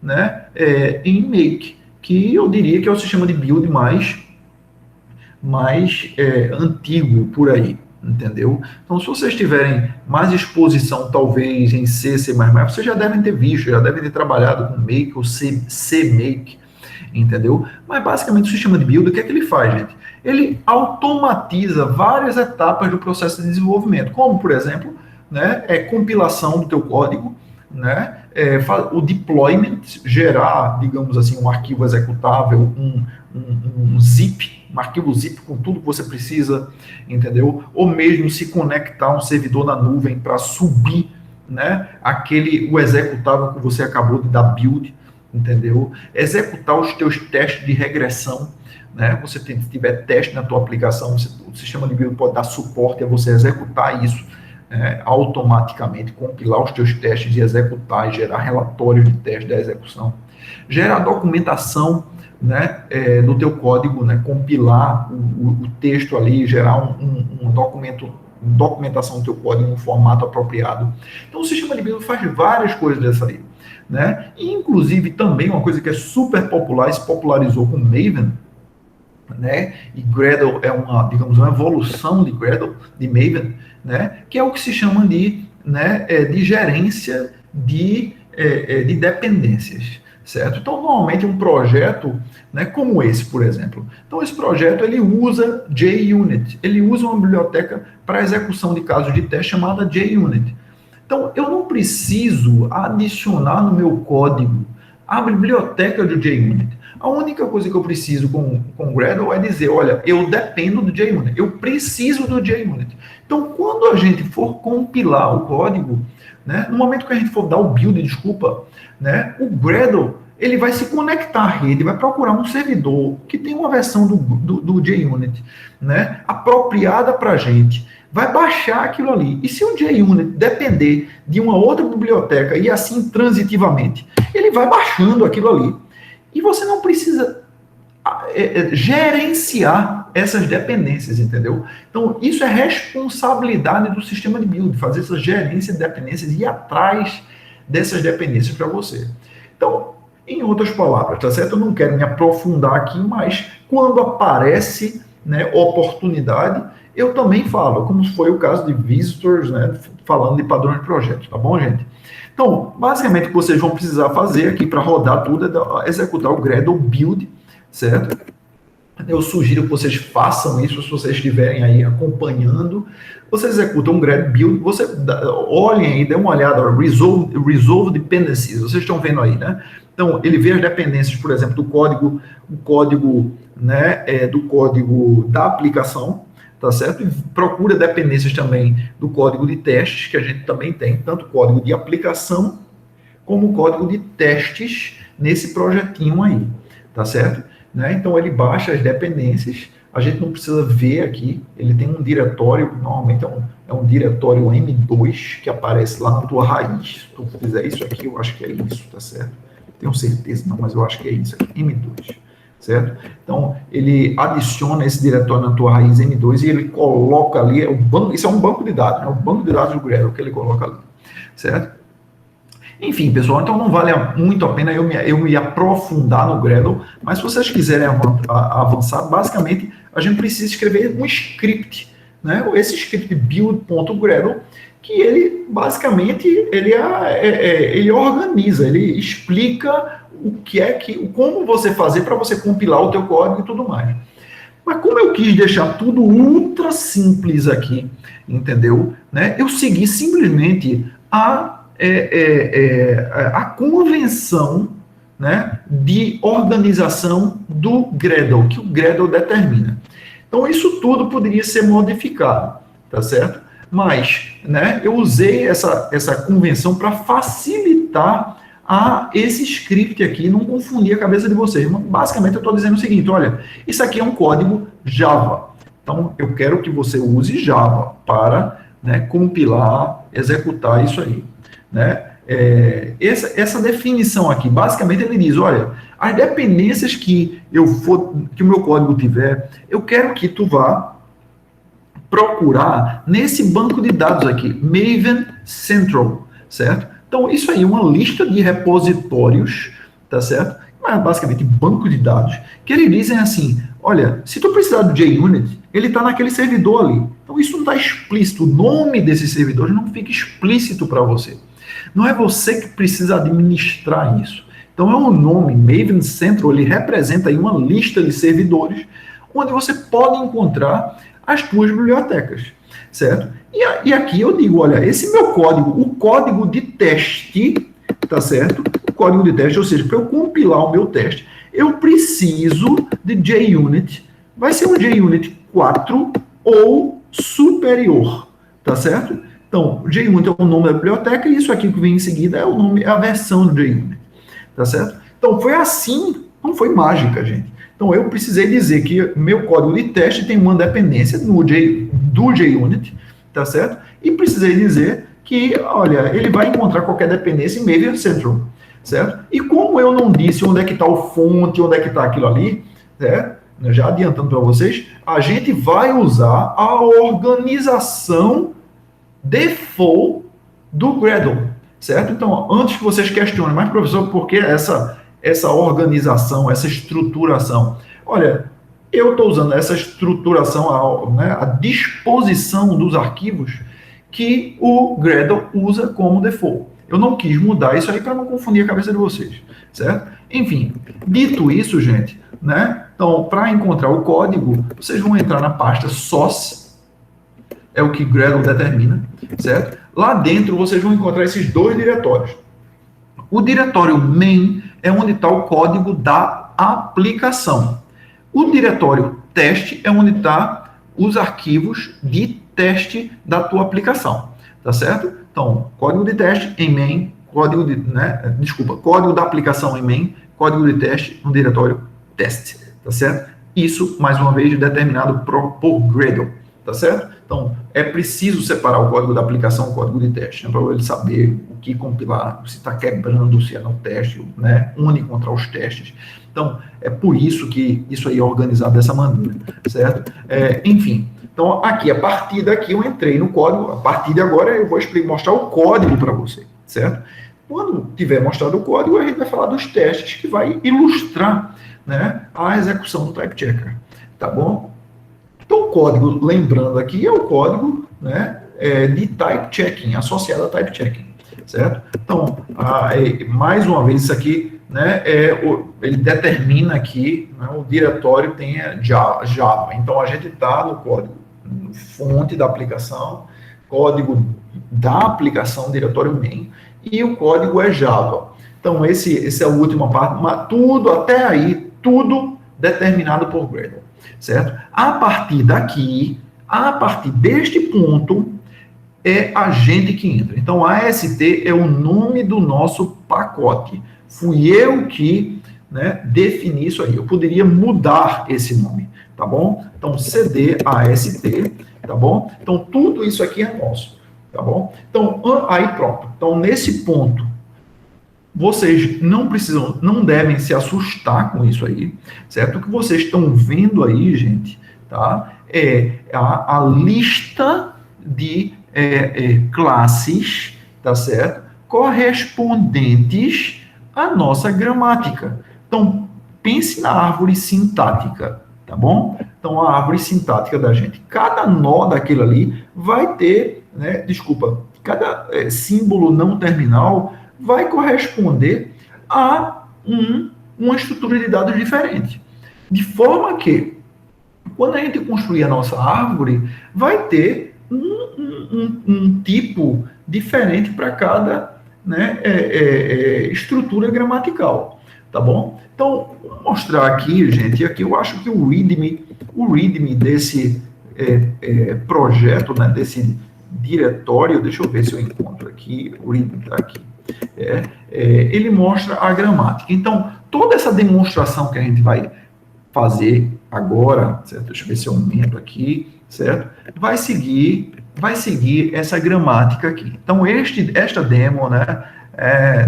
né, em Make, que eu diria que é o sistema de build mais antigo por aí, entendeu? Então, se vocês tiverem mais exposição, talvez, em C, C++, vocês já devem ter visto, já devem ter trabalhado com Make ou CMake, entendeu? Mas, basicamente, o sistema de build, o que é que ele faz, gente? Ele automatiza várias etapas do processo de desenvolvimento, como, por exemplo, né, compilação do teu código, né, o deployment, gerar, digamos assim, um arquivo executável, um zip, um arquivo zip com tudo que você precisa, entendeu? Ou mesmo se conectar a um servidor na nuvem para subir, né, o executável que você acabou de dar build, entendeu? Executar os teus testes de regressão, né? Se tiver teste na tua aplicação, o sistema de build pode dar suporte a você executar isso, automaticamente, compilar os teus testes e executar, e gerar relatórios de teste da execução, gerar documentação, né, do teu código, né, compilar o texto ali, gerar documentação do teu código em um formato apropriado. Então, o sistema de build faz várias coisas dessa aí, né, e inclusive também uma coisa que é super popular, se popularizou com Maven, né, e Gradle é digamos, uma evolução de Gradle, de Maven, né, que é o que se chama de, né, de gerência de dependências, certo? Então, normalmente um projeto, né, como esse, por exemplo, então esse projeto ele usa JUnit, ele usa uma biblioteca para execução de casos de teste chamada JUnit. Então, eu não preciso adicionar no meu código a biblioteca do JUnit. A única coisa que eu preciso com o Gradle é dizer, olha, eu dependo do JUnit, eu preciso do JUnit. Então, quando a gente for compilar o código, né, no momento que a gente for dar o build, né, o Gradle ele vai se conectar à rede, vai procurar um servidor que tem uma versão do JUnit, né, apropriada para a gente, vai baixar aquilo ali. E se o JUnit depender de uma outra biblioteca e assim transitivamente, ele vai baixando aquilo ali. E você não precisa gerenciar essas dependências, entendeu? Então, isso é responsabilidade do sistema de build, fazer essa gerência de dependências e ir atrás dessas dependências para você. Então, em outras palavras, tá certo? Eu não quero me aprofundar aqui, mas quando aparece, né, oportunidade, eu também falo, como foi o caso de Visitors, né, falando de padrões de projetos, tá bom, gente? Então, basicamente, o que vocês vão precisar fazer aqui para rodar tudo é executar o Gradle build, certo? Eu sugiro que vocês façam isso, se vocês estiverem aí acompanhando. Você executa um Gradle build, olhem aí, dê uma olhada, resolve dependencies, vocês estão vendo aí, né? Então, ele vê as dependências, por exemplo, do código, né, do código da aplicação, tá certo? E procura dependências também do código de testes, que a gente também tem, tanto o código de aplicação, como o código de testes nesse projetinho aí, tá certo? Né? Então, ele baixa as dependências, a gente não precisa ver aqui, ele tem um diretório, normalmente é um diretório M2, que aparece lá na tua raiz. Se tu fizer isso aqui, eu acho que é isso, tá certo? Tenho certeza, não, mas eu acho que é isso aqui, M2. Certo? Então, ele adiciona esse diretório na tua raiz M2 e ele coloca ali, isso é um banco de dados, né? O banco de dados do Gradle que ele coloca ali, certo? Enfim, pessoal, então não vale muito a pena eu me aprofundar no Gradle, mas se vocês quiserem avançar, basicamente, a gente precisa escrever um script, né? Esse script build.gradle, que ele, basicamente, ele organiza, ele explica como você fazer para você compilar o teu código e tudo mais. Mas como eu quis deixar tudo ultra simples aqui, entendeu? Né? Eu segui simplesmente a convenção, né, de organização do Gradle, que o Gradle determina. Então, isso tudo poderia ser modificado, tá certo? Mas, né, eu usei essa convenção para facilitar esse script aqui, não confundir a cabeça de vocês. Basicamente, eu estou dizendo o seguinte, olha, isso aqui é um código Java. Então, eu quero que você use Java para, né, compilar, executar isso aí. Né? Essa definição aqui, basicamente, ele diz, olha, as dependências que o meu código tiver, eu quero que tu vá procurar nesse banco de dados aqui, Maven Central, certo? Então, isso aí é uma lista de repositórios, tá certo? Mas, basicamente, banco de dados, que eles dizem assim, olha, se tu precisar do JUnit, ele está naquele servidor ali. Então, isso não está explícito, o nome desse servidor não fica explícito para você. Não é você que precisa administrar isso. Então, é um nome, Maven Central, ele representa aí uma lista de servidores, onde você pode encontrar as tuas bibliotecas, certo? E aqui eu digo, olha, esse meu código, o código de teste, tá certo? O código de teste, ou seja, para eu compilar o meu teste, eu preciso de JUnit, vai ser um JUnit 4 ou superior, tá certo? Então, JUnit é o nome da biblioteca e isso aqui que vem em seguida é o nome, é a versão do JUnit, tá certo? Então, foi assim, não foi mágica, gente. Então, eu precisei dizer que meu código de teste tem uma dependência do JUnit, tá certo? E precisei dizer que, olha, ele vai encontrar qualquer dependência em Maven Central, certo? E como eu não disse onde é que está o fonte, onde é que está aquilo ali, certo? Já adiantando para vocês, a gente vai usar a organização default do Gradle, certo? Então, antes que vocês questionem, mas professor, por que essa organização, essa estruturação? Olha, eu estou usando essa estruturação, a disposição dos arquivos que o Gradle usa como default. Eu não quis mudar isso aí para não confundir a cabeça de vocês, certo? Enfim, dito isso, gente, né? Então, para encontrar o código, vocês vão entrar na pasta source, é o que Gradle determina, certo? Lá dentro vocês vão encontrar esses dois diretórios. O diretório main é onde está o código da aplicação. O diretório teste é onde está os arquivos de teste da tua aplicação, tá certo? Então, código de teste em main, código da aplicação em main, código de teste no diretório teste, tá certo? Isso, mais uma vez, determinado por Gradle, tá certo? Então, é preciso separar o código da aplicação do código de teste, né, para ele saber o que compilar, se está quebrando, se é no teste, né, onde encontrar os testes. Então, é por isso que isso aí é organizado dessa maneira, certo? Enfim, então, aqui, a partir daqui eu entrei no código, a partir de agora eu vou mostrar o código para você, certo? Quando tiver mostrado o código, a gente vai falar dos testes que vai ilustrar, né, a execução do type checker, tá bom? Então, o código, lembrando aqui, é o código, né, de type checking, associado a type checking, certo? Então, mais uma vez, isso aqui, né, ele determina aqui, né, o diretório tem Java. Então, a gente está no código, no fonte da aplicação, código da aplicação, diretório main, e o código é Java. Então, esse é a última parte, mas tudo, até aí, tudo determinado por Gradle, certo? A partir daqui, a partir deste ponto, é a gente que entra. Então, AST é o nome do nosso pacote. Fui eu que, né, defini isso aí. Eu poderia mudar esse nome, tá bom? Então, CD AST, tá bom? Então, tudo isso aqui é nosso, tá bom? Então, aí pronto. Então, nesse ponto, vocês não devem se assustar com isso aí, certo? O que vocês estão vendo aí, gente, tá? É a lista de classes, tá certo? Correspondentes à nossa gramática. Então, pense na árvore sintática, tá bom? Então, a árvore sintática da gente, cada nó daquilo ali vai ter, né? Desculpa, cada símbolo não terminal vai corresponder a uma estrutura de dados diferente. De forma que, quando a gente construir a nossa árvore, vai ter um tipo diferente para cada, né, estrutura gramatical, tá bom? Então, vou mostrar aqui, gente, aqui eu acho que o README desse projeto, né, desse diretório, deixa eu ver se eu encontro aqui, o item está aqui, ele mostra a gramática. Então, toda essa demonstração que a gente vai fazer agora, certo? Deixa eu ver se eu aumento aqui, certo? Vai seguir essa gramática aqui. Então, esta demo, né?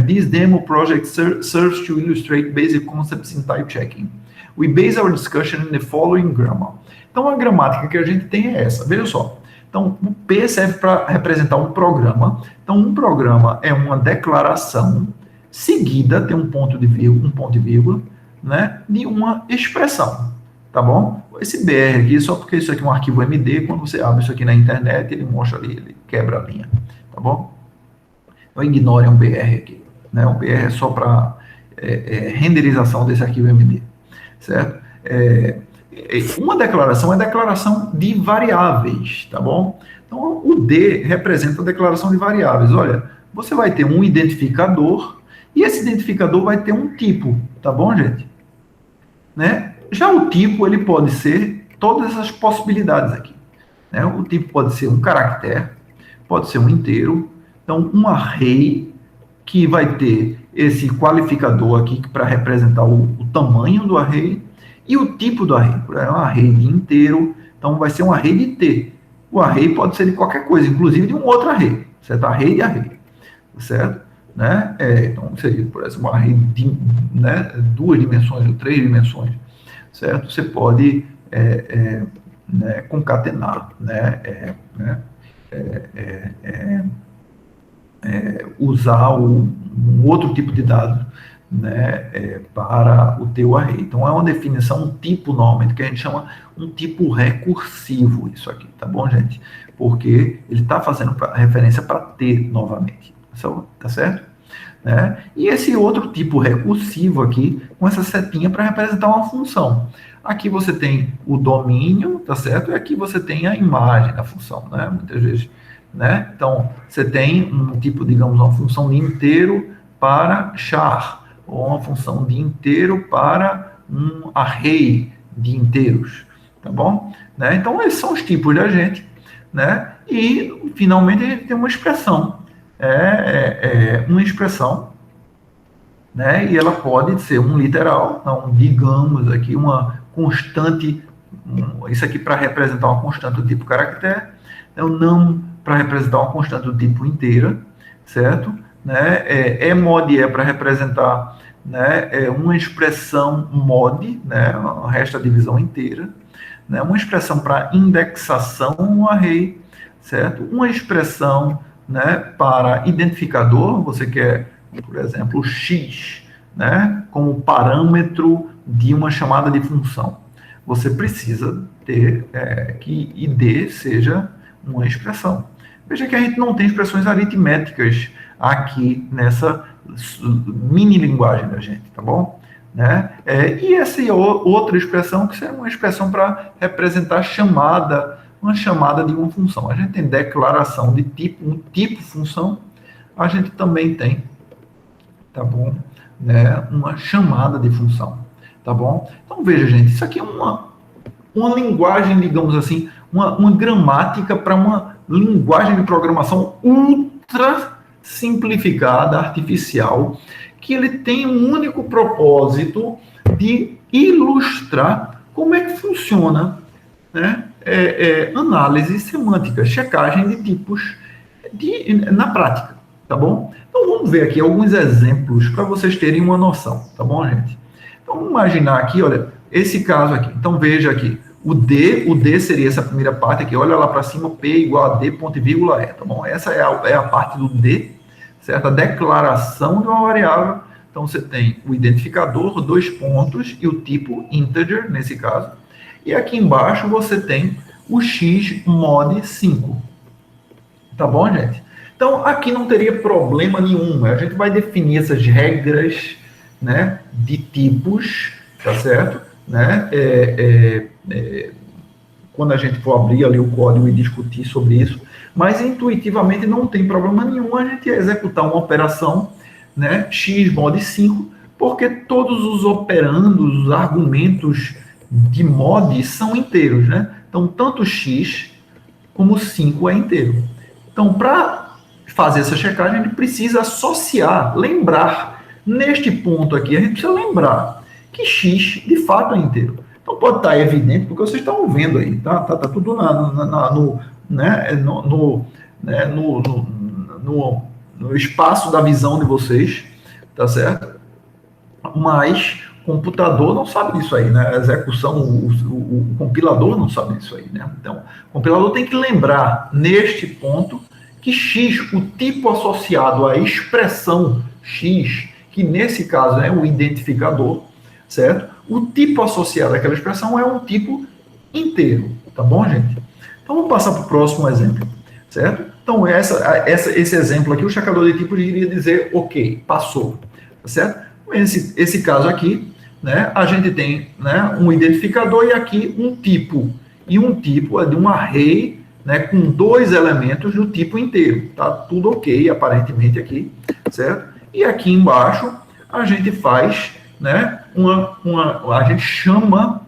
This demo project serves to illustrate basic concepts in type checking. We base our discussion in the following grammar. Então, a gramática que a gente tem é essa. Veja só. Então, o P serve para representar um programa. Então, um programa é uma declaração seguida, tem um ponto e vírgula, né, de uma expressão, tá bom? Esse BR aqui, só porque isso aqui é um arquivo MD, quando você abre isso aqui na internet, ele mostra ali, ele quebra a linha, tá bom? Então, ignore um BR aqui, né? Um BR é só para renderização desse arquivo MD, certo? Uma declaração é declaração de variáveis, tá bom? Então, o D representa a declaração de variáveis. Olha, você vai ter um identificador e esse identificador vai ter um tipo, tá bom, gente? Né? Já o tipo, ele pode ser todas essas possibilidades aqui, né? O tipo pode ser um caractere, pode ser um inteiro, então um array que vai ter esse qualificador aqui para representar o tamanho do array e o tipo do array. É um array de inteiro, então vai ser um array de T. O array pode ser de qualquer coisa, inclusive de um outro array, certo? Array de array, certo? Né? Então seria, por exemplo, um array de, né, 2 dimensões ou 3 dimensões, certo? Você pode né, concatenar, né, usar um outro tipo de dado, né, para o teu array. Então, é uma definição, um tipo, normalmente, que a gente chama um tipo recursivo, isso aqui, tá bom, gente? Porque ele está fazendo referência para T novamente, tá certo? Né? E esse outro tipo recursivo aqui, com essa setinha para representar uma função. Aqui você tem o domínio, tá certo? E aqui você tem a imagem da função, né? Muitas vezes, né? Então, você tem um tipo, digamos, uma função de inteiro para char, ou uma função de inteiro para um array de inteiros, tá bom? Né? Então, esses são os tipos da gente, né? E, finalmente, a gente tem uma expressão. Uma expressão, né? E ela pode ser um literal, então, digamos aqui, uma constante, isso aqui para representar uma constante do tipo caractere, então, não para representar uma constante do tipo inteira, certo? Né? Mod é para representar, né, uma expressão mod, né, o resto da divisão inteira, né, uma expressão para indexação, um array, certo? Uma expressão, né, para identificador, você quer, por exemplo, o x, né, como parâmetro de uma chamada de função. Você precisa ter que id seja uma expressão. Veja que a gente não tem expressões aritméticas aqui nessa mini linguagem da gente, tá bom? Né? E essa outra expressão, que é uma expressão para representar uma chamada de uma função. A gente tem declaração de tipo, um tipo função, a gente também tem, tá bom? Né? Uma chamada de função, tá bom? Então, veja, gente, isso aqui é uma linguagem, digamos assim, uma gramática para uma linguagem de programação ultra simplificada, artificial, que ele tem um único propósito de ilustrar como é que funciona, né, análise semântica, checagem de tipos na prática, tá bom? Então, vamos ver aqui alguns exemplos para vocês terem uma noção, tá bom, gente? Então, vamos imaginar aqui, olha, esse caso aqui. Então, veja aqui, o D seria essa primeira parte aqui, olha lá para cima, P igual a D, ponto e vírgula, tá bom? Essa é a parte do D, certo? A declaração de uma variável. Então, você tem o identificador, 2 pontos, e o tipo integer, nesse caso. E aqui embaixo você tem o x mod 5. Tá bom, gente? Então, aqui não teria problema nenhum. A gente vai definir essas regras, né, de tipos, tá certo? Né? Quando a gente for abrir ali o código e discutir sobre isso. Mas, intuitivamente, não tem problema nenhum a gente executar uma operação, né, x mod 5, porque todos os operandos, os argumentos de mod são inteiros, né? Então, tanto x como 5 é inteiro. Então, para fazer essa checagem, a gente precisa associar, lembrar. Neste ponto aqui, a gente precisa lembrar que x, de fato, é inteiro. Então, pode estar evidente, porque vocês estão vendo aí, tá tudo no espaço da visão de vocês, tá certo? Mas o computador não sabe disso aí, né? A execução, o compilador não sabe disso aí, né? Então, o compilador tem que lembrar, neste ponto, que x, o tipo associado à expressão x, que nesse caso é o identificador, certo? O tipo associado àquela expressão é um tipo inteiro, tá bom, gente? Então, vamos passar para o próximo exemplo, certo? Então, esse exemplo aqui, o checador de tipos iria dizer, ok, passou, tá certo? Esse caso aqui, né, a gente tem, né, um identificador e aqui um tipo. E um tipo é de um array, né, com 2 elementos do tipo inteiro. Tá tudo ok, aparentemente, aqui, certo? E aqui embaixo, a gente faz, né, a gente chama,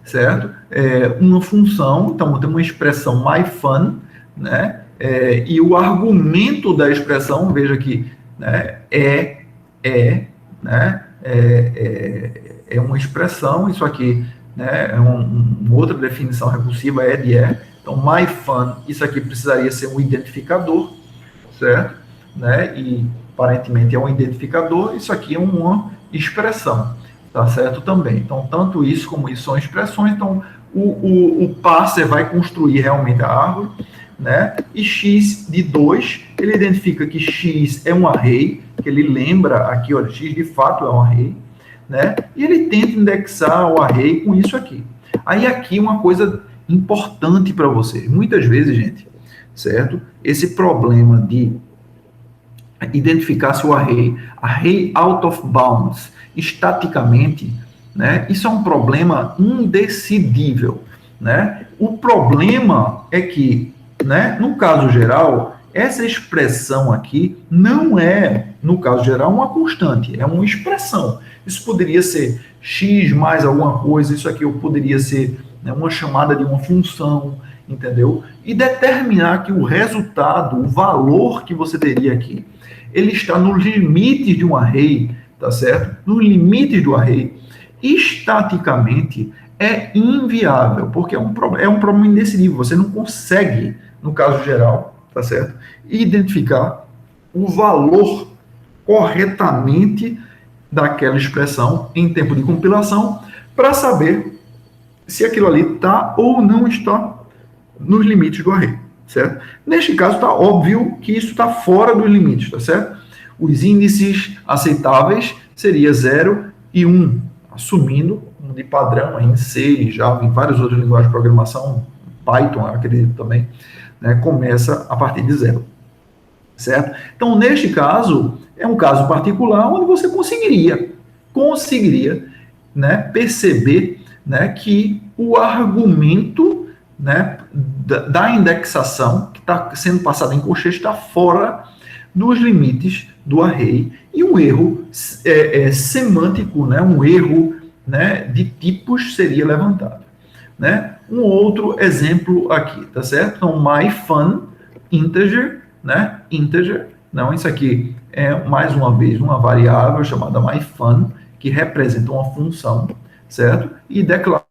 certo? Uma função, então tem uma expressão myFun, né? E o argumento da expressão, veja que, né, né? É uma expressão, isso aqui, né, é uma outra definição recursiva, de Então, myFun, isso aqui precisaria ser um identificador, certo? Né? E aparentemente é um identificador, isso aqui é uma expressão, tá certo também. Então, tanto isso como isso são expressões, então o parser vai construir realmente a árvore, né? E x de 2, ele identifica que x é um array, que ele lembra aqui, olha, x de fato é um array, né? E ele tenta indexar o array com isso aqui. Aí aqui uma coisa importante para vocês, muitas vezes, gente, certo? Esse problema de identificar se o array out of bounds, estaticamente, né? Isso é um problema indecidível, né? O problema é que, né, no caso geral, essa expressão aqui não é, no caso geral, uma constante, é uma expressão. Isso poderia ser x mais alguma coisa, isso aqui poderia ser, né, uma chamada de uma função, entendeu? E determinar que o resultado, o valor que você teria aqui, ele está nos limites de um array, tá certo? Nos limites do array, estaticamente é inviável, porque é um problema indecidível. Você não consegue, no caso geral, tá certo? Identificar o valor corretamente daquela expressão em tempo de compilação para saber se aquilo ali está ou não está nos limites do array, certo? Neste caso, está óbvio que isso está fora dos limites, tá certo? Os índices aceitáveis seria 0 e 1, assumindo um de padrão aí em C, Java, em várias outras linguagens de programação, Python, acredito também, né, começa a partir de 0, certo? Então, neste caso, é um caso particular onde você conseguiria, né, perceber, né, que o argumento, né, da indexação que está sendo passada em colchete está fora dos limites do array e um erro semântico, né, um erro, né, de tipos seria levantado, né? Um outro exemplo aqui, tá certo? Então, myFun, integer, né? Integer, não, isso aqui é, mais uma vez, uma variável chamada myFun, que representa uma função, certo? E declara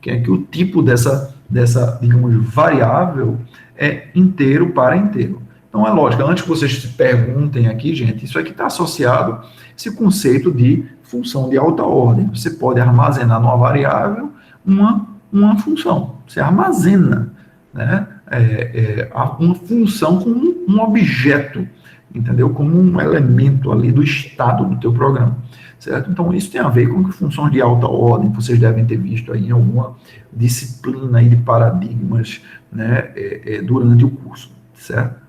que o tipo dessa, digamos, variável é inteiro para inteiro. Então, é lógico, antes que vocês se perguntem aqui, gente, isso aqui está associado a esse conceito de função de alta ordem. Você pode armazenar numa variável uma função. Você armazena, né, uma função como um objeto, entendeu? Como um elemento ali do estado do teu programa, certo? Então, isso tem a ver com funções de alta ordem, que vocês devem ter visto aí em alguma disciplina aí de paradigmas, né, durante o curso, certo?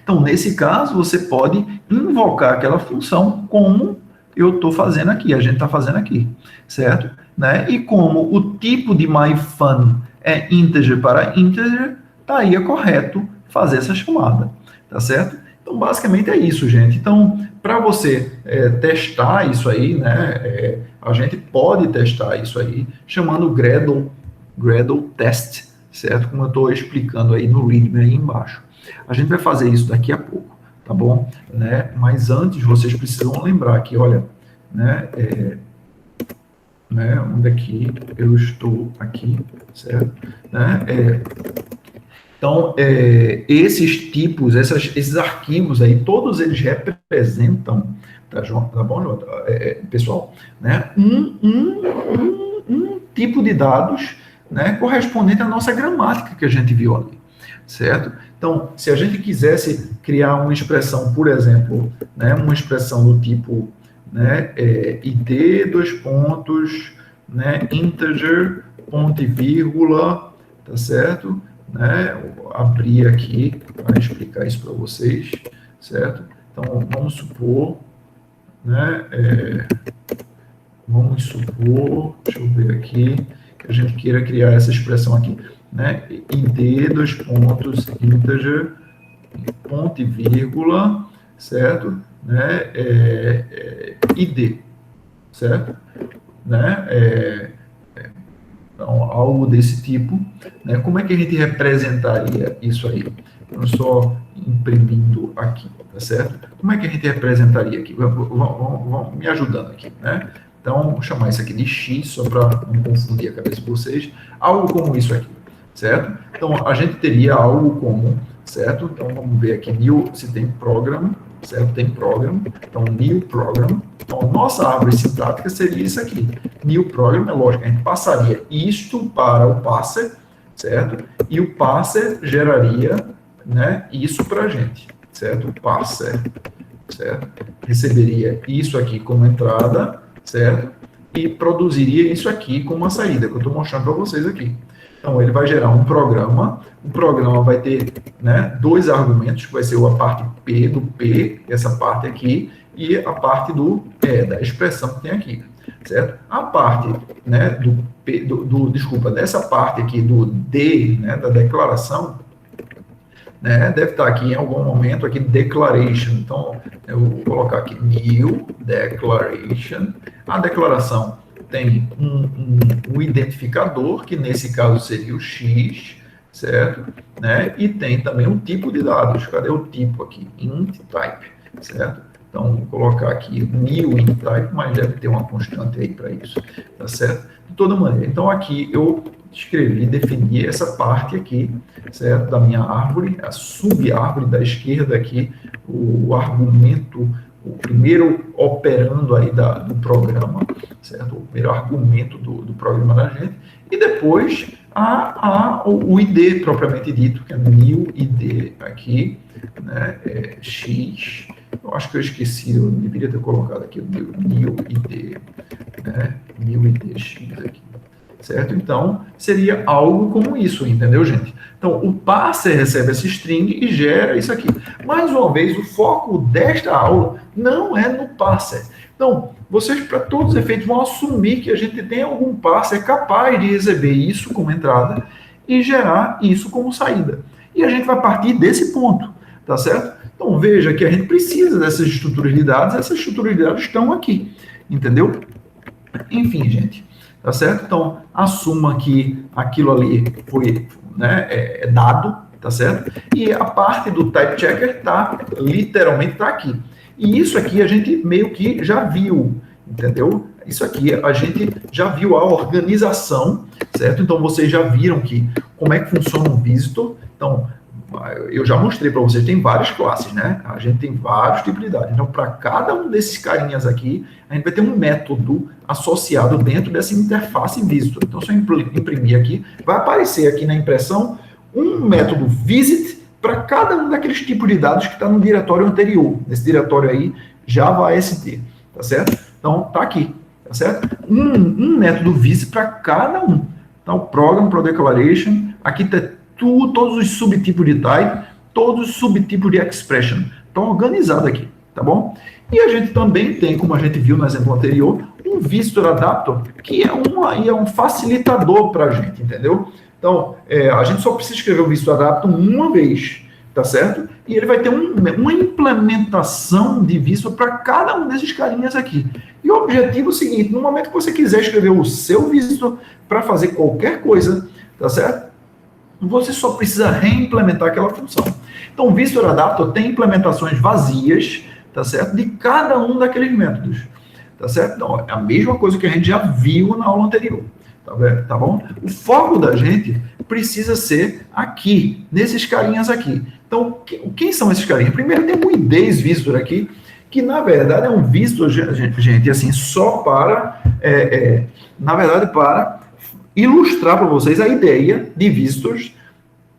Então, nesse caso, você pode invocar aquela função como eu estou fazendo aqui, a gente está fazendo aqui, certo? Né? E como o tipo de myFun é integer para integer, tá aí, é correto fazer essa chamada, tá certo? Então, basicamente é isso, gente. Então, para você testar isso aí, né, a gente pode testar isso aí chamando Gradle test, certo? Como eu estou explicando aí no README aí embaixo. A gente vai fazer isso daqui a pouco, tá bom? Né? Mas antes, vocês precisam lembrar que, olha, né, onde é que eu estou aqui, certo? Né? Então, esses tipos, esses arquivos aí, todos eles representam, tá bom, Jota? Pessoal, né? Um tipo de dados, né, correspondente à nossa gramática que a gente viu ali, certo? Então, se a gente quisesse criar uma expressão, por exemplo, né, uma expressão do tipo, né, id, dois pontos, né, integer, ponto e vírgula, tá certo? Né, abrir aqui para explicar isso para vocês, certo? Então, vamos supor, né, deixa eu ver aqui, que a gente queira criar essa expressão aqui, né, id, dois pontos, integer, ponto e vírgula, certo? Né, id, certo? Né, então, algo desse tipo, né? Como é que a gente representaria isso aí? Eu só imprimindo aqui, tá certo? Como é que a gente representaria aqui? Vão me ajudando aqui, né? Então, vou chamar isso aqui de X, só para não confundir a cabeça de vocês. Algo como isso aqui, certo? Então, a gente teria algo como, certo? Então, vamos ver aqui, new, se tem program, certo? Tem program, então, new program. Então, nossa árvore sintática seria isso aqui. New program, é lógico, a gente passaria isto para o parser, certo? E o parser geraria, né, isso para a gente, certo? O parser, certo? Receberia isso aqui como entrada, certo? E produziria isso aqui como uma saída, que eu estou mostrando para vocês aqui. Então, ele vai gerar um programa, o programa vai ter, né, dois argumentos, que vai ser a parte P do P, essa parte aqui, e a parte do da expressão que tem aqui, certo? A parte, né, desculpa, dessa parte aqui do D, né, da declaração, né, deve estar aqui em algum momento aqui declaration. Então, eu vou colocar aqui new declaration. A declaração tem um identificador, que nesse caso seria o X, certo? Né? E tem também um tipo de dados. Cadê o tipo aqui? Int type, certo? Então, vou colocar aqui new int type, mas deve ter uma constante aí para isso, tá certo? De toda maneira, então aqui eu defini essa parte aqui, certo? Da minha árvore, a sub-árvore da esquerda aqui, o argumento, o primeiro operando aí do programa, certo? O primeiro argumento do programa da gente, e depois o ID propriamente dito, que é new ID aqui, né? X, eu acho que eu esqueci, eu deveria ter colocado aqui o new ID, né? New ID X aqui, certo? Então, seria algo como isso, entendeu, gente? Então, o parser recebe essa string e gera isso aqui. Mais uma vez, o foco desta aula não é no parser. Então, vocês, para todos os efeitos, vão assumir que a gente tem algum parser capaz de receber isso como entrada e gerar isso como saída. E a gente vai partir desse ponto, tá certo? Então, veja que a gente precisa dessas estruturas de dados, essas estruturas de dados estão aqui, entendeu? Enfim, gente, tá certo? Então, assuma que aquilo ali foi, né, dado, tá certo? E a parte do type checker literalmente está aqui. E isso aqui a gente meio que já viu, entendeu? Isso aqui a gente já viu a organização, certo? Então, vocês já viram como é que funciona um visitor. Então, eu já mostrei para vocês, tem várias classes, né? A gente tem vários tipos de dados. Então, para cada um desses carinhas aqui, a gente vai ter um método associado dentro dessa interface visitor. Então, se eu imprimir aqui, vai aparecer aqui na impressão um método visit para cada um daqueles tipos de dados que está no diretório anterior. Nesse diretório aí, Java ST, tá certo? Então, tá aqui, tá certo? Um método visit para cada um. Então, program, pro declaration, aqui tá todos os subtipos de type, todos os subtipos de expression. Estão organizados aqui, tá bom? E a gente também tem, como a gente viu no exemplo anterior, um visitor adapter, que é um facilitador para a gente, entendeu? Então, a gente só precisa escrever o visitor adapter uma vez, tá certo? E ele vai ter uma implementação de visitor para cada um desses carinhas aqui. E o objetivo é o seguinte, no momento que você quiser escrever o seu visitor para fazer qualquer coisa, tá certo? você só precisa reimplementar aquela função. Então, o Visitor Adapter tem implementações vazias, tá certo? De cada um daqueles métodos, tá certo? Então, é a mesma coisa que a gente já viu na aula anterior, tá bom? O foco da gente precisa ser aqui, nesses carinhas aqui. Então, quem são esses carinhas? Primeiro, tem um IDEs Visitor aqui, que na verdade é um Visitor, gente, assim, só para, na verdade, para ilustrar para vocês a ideia de Visitors,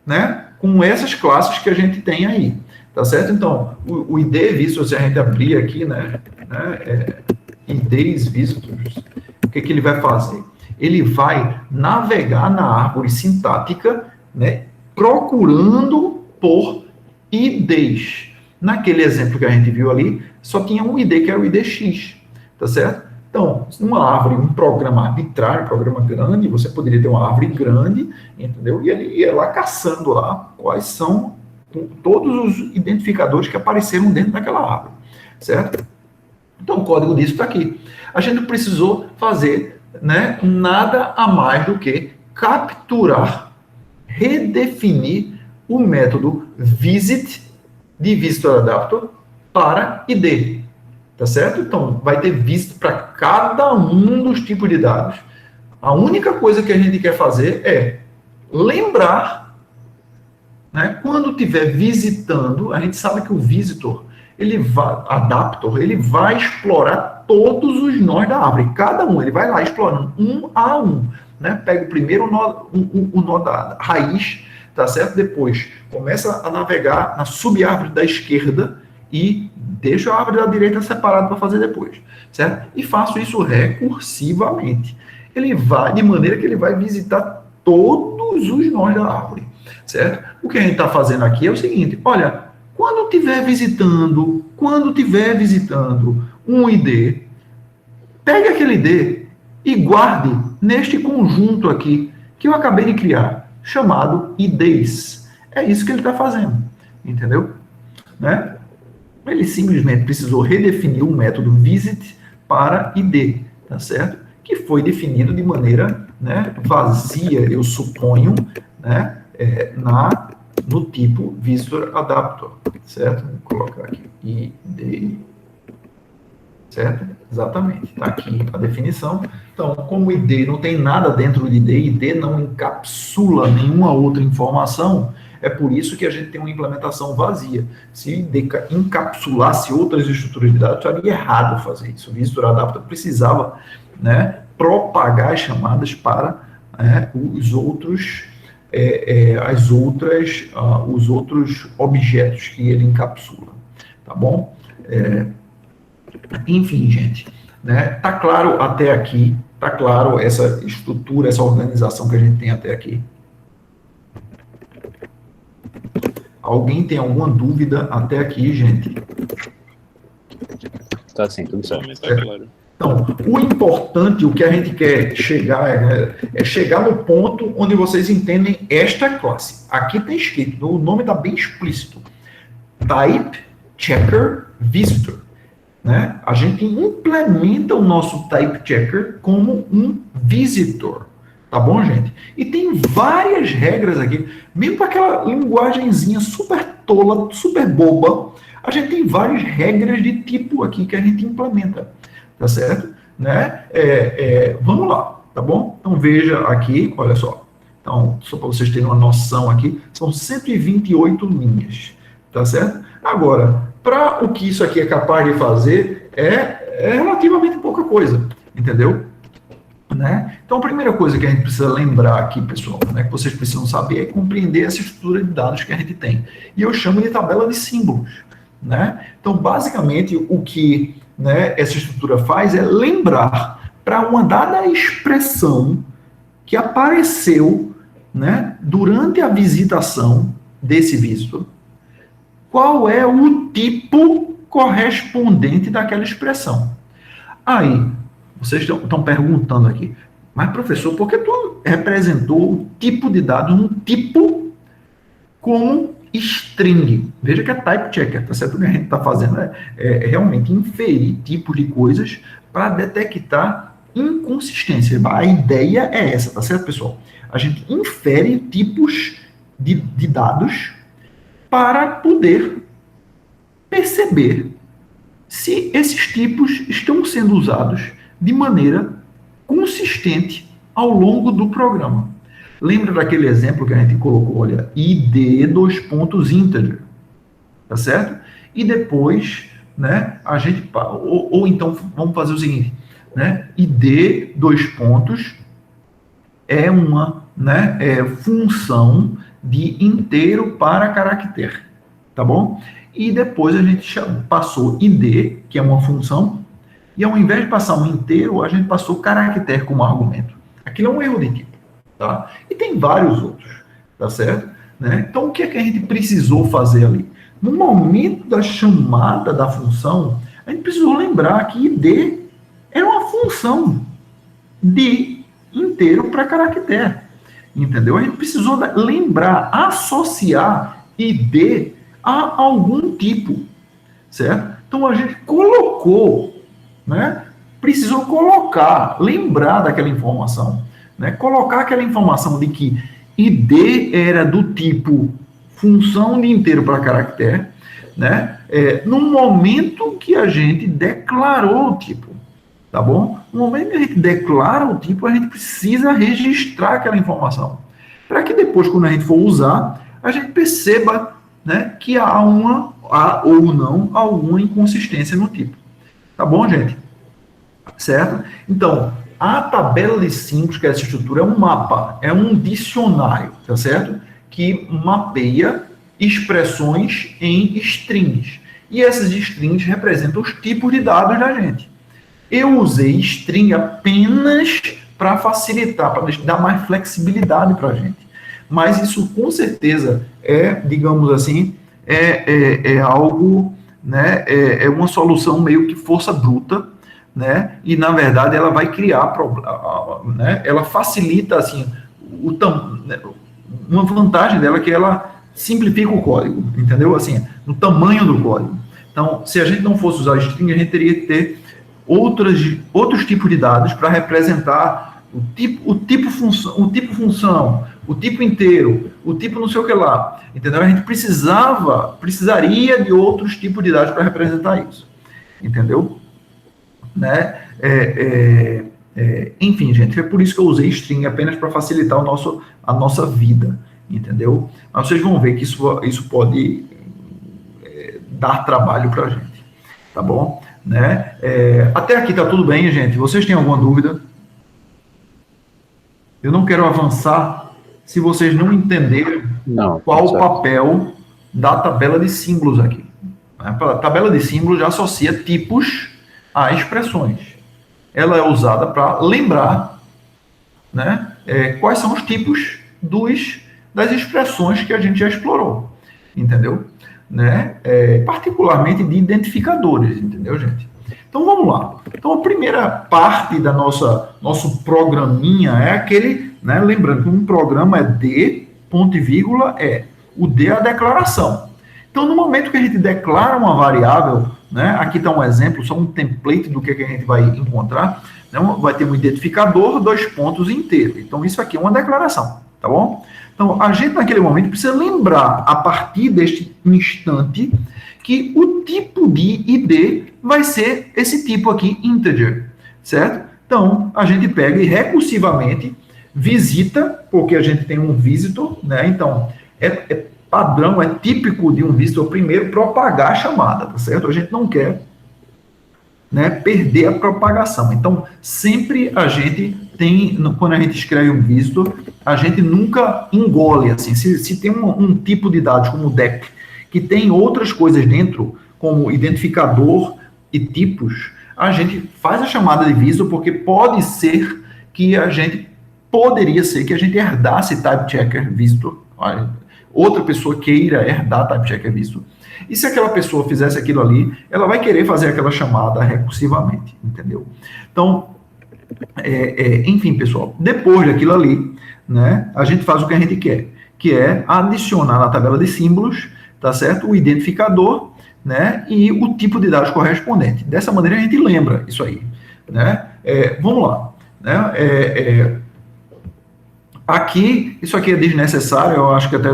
né, com essas classes que a gente tem aí, tá certo? Então, o ID Visitors, se a gente abrir aqui, né, IDs Visitors, o que ele vai fazer? Ele vai navegar na árvore sintática, né, procurando por IDs. Naquele exemplo que a gente viu ali, só tinha um ID, que era o IDX, tá certo? Então, uma árvore, um programa arbitrário, um programa grande, você poderia ter uma árvore grande, entendeu? E ele ia lá caçando lá quais são todos os identificadores que apareceram dentro daquela árvore, certo? Então, o código disso está aqui. A gente não precisou fazer, né, nada a mais do que capturar, redefinir o método visit de Visitor Adapter para ID. Tá certo? Então, vai ter visto para cada um dos tipos de dados. A única coisa que a gente quer fazer é lembrar, né, quando estiver visitando, a gente sabe que o visitor, adapter, ele vai explorar todos os nós da árvore. Cada um, ele vai lá explorando um a um. Né? Pega o primeiro nó, o nó da raiz, tá certo? Depois, começa a navegar na subárvore da esquerda, e deixo a árvore da direita separada para fazer depois, certo? E faço isso recursivamente. Ele vai, de maneira que ele vai visitar todos os nós da árvore, certo? O que a gente está fazendo aqui é o seguinte, olha, quando tiver visitando um ID, pegue aquele ID e guarde neste conjunto aqui, que eu acabei de criar, chamado IDs. É isso que ele está fazendo, entendeu? Né? Ele simplesmente precisou redefinir o método visit para ID, tá certo? Que foi definido de maneira, né, vazia, eu suponho, né, no tipo Visitor Adapter, certo? Vou colocar aqui ID, certo? Exatamente, está aqui a definição. Então, como ID não tem nada dentro de ID não encapsula nenhuma outra informação, é por isso que a gente tem uma implementação vazia. Se encapsulasse outras estruturas de dados, estaria errado fazer isso. O Visitor Adapter precisava, né, propagar as chamadas para os outros objetos que ele encapsula. Tá bom? Enfim, gente, né, tá claro até aqui? Tá claro essa estrutura, essa organização que a gente tem até aqui? Alguém tem alguma dúvida até aqui, gente? Tá sim, tudo certo. Tá claro. Então, o importante, o que a gente quer chegar é chegar no ponto onde vocês entendem esta classe. Aqui está escrito, o nome está bem explícito. Type Checker Visitor. Né? A gente implementa o nosso Type Checker como um visitor. Tá bom, gente? E tem várias regras aqui. Mesmo com aquela linguagenzinha super tola, super boba, a gente tem várias regras de tipo aqui que a gente implementa. Tá certo? Né? Vamos lá, tá bom? Então, veja aqui, olha só. Então, só para vocês terem uma noção aqui, são 128 linhas. Tá certo? Agora, para o que isso aqui é capaz de fazer, é relativamente pouca coisa. Entendeu? Né? Então, a primeira coisa que a gente precisa lembrar aqui, pessoal, né, que vocês precisam saber é compreender essa estrutura de dados que a gente tem. E eu chamo de tabela de símbolos. Né? Então, basicamente, o que, né, essa estrutura faz é lembrar para uma dada expressão que apareceu, né, durante a visitação desse visitor, qual é o tipo correspondente daquela expressão. Aí, vocês estão perguntando aqui, mas professor, por que tu representou o tipo de dados, um tipo como string? Veja que é type checker, tá certo? O que a gente está fazendo é realmente inferir tipos de coisas para detectar inconsistência. A ideia é essa, tá certo, pessoal? A gente infere tipos de dados para poder perceber se esses tipos estão sendo usados de maneira consistente ao longo do programa. Lembra daquele exemplo que a gente colocou, olha, id dois pontos integer, tá certo? E depois, né, a gente, ou então, vamos fazer o seguinte, né, id dois pontos é uma, né, função de inteiro para caractere, tá bom? E depois a gente passou id, que é uma função, e ao invés de passar um inteiro, a gente passou caractere como argumento. Aquilo é um erro de tipo, tá? E tem vários outros, tá certo? Né? Então, o que é que a gente precisou fazer ali? No momento da chamada da função, a gente precisou lembrar que id era uma função de inteiro para caractere, entendeu? A gente precisou lembrar, associar id a algum tipo, certo? Então, a gente colocou, né? Precisou colocar, lembrar daquela informação, né? Colocar aquela informação de que id era do tipo função de inteiro para caractere, né? No momento que a gente declarou o tipo, tá bom? No momento que a gente declara o tipo, a gente precisa registrar aquela informação, para que depois, quando a gente for usar, a gente perceba, né, que há ou não alguma inconsistência no tipo. Tá bom, gente? Certo? Então, a tabela de símbolos, que é essa estrutura, é um mapa, é um dicionário, tá certo? Que mapeia expressões em strings. E essas strings representam os tipos de dados da gente. Eu usei string apenas para facilitar, para dar mais flexibilidade para a gente. Mas isso, com certeza, digamos assim, algo, né, é uma solução meio que força bruta, né, e, na verdade, ela vai criar, né, ela facilita, assim, uma vantagem dela é que ela simplifica o código, entendeu? Assim, no tamanho do código. Então, se a gente não fosse usar string, a gente teria que ter outros tipos de dados para representar o tipo função, o tipo inteiro, o tipo não sei o que lá, entendeu? A gente precisaria de outros tipos de dados para representar isso, entendeu? Né? Enfim, gente, foi por isso que eu usei string apenas para facilitar a nossa vida, entendeu? Mas vocês vão ver que isso pode dar trabalho para a gente, tá bom? Né? Até aqui tá tudo bem, gente? Vocês têm alguma dúvida? Eu não quero avançar se vocês não entenderem qual o papel da tabela de símbolos aqui. A tabela de símbolos já associa tipos a expressões. Ela é usada para lembrar, né, quais são os tipos das expressões que a gente já explorou, entendeu? Né? Particularmente de identificadores, entendeu, gente? Então, vamos lá. Então, a primeira parte da nosso programinha é aquele, né, lembrando que um programa é D, ponto e vírgula, o D é a declaração. Então, no momento que a gente declara uma variável, né, aqui está um exemplo, só um template do que a gente vai encontrar, né, vai ter um identificador, 2 pontos inteiro. Então, isso aqui é uma declaração, tá bom? Então, a gente, naquele momento, precisa lembrar, a partir deste instante, que o tipo de ID vai ser esse tipo aqui, integer, certo? Então, a gente pega e recursivamente visita, porque a gente tem um visitor, né? Então, padrão, é típico de um visitor primeiro propagar a chamada, tá certo? A gente não quer, né, perder a propagação. Então, sempre a gente tem, quando a gente escreve um visitor, a gente nunca engole, assim, se tem um tipo de dados como o DEC, que tem outras coisas dentro, como identificador e tipos, a gente faz a chamada de visitor, porque poderia ser que a gente herdasse type checker visitor, outra pessoa queira herdar type checker visitor. E se aquela pessoa fizesse aquilo ali, ela vai querer fazer aquela chamada recursivamente, entendeu? Então, enfim, pessoal, depois daquilo ali, né, a gente faz o que a gente quer, que é adicionar na tabela de símbolos, tá certo? O identificador, né, e o tipo de dados correspondente. Dessa maneira a gente lembra isso aí, né? Vamos lá, né? Aqui, isso aqui é desnecessário, eu acho que até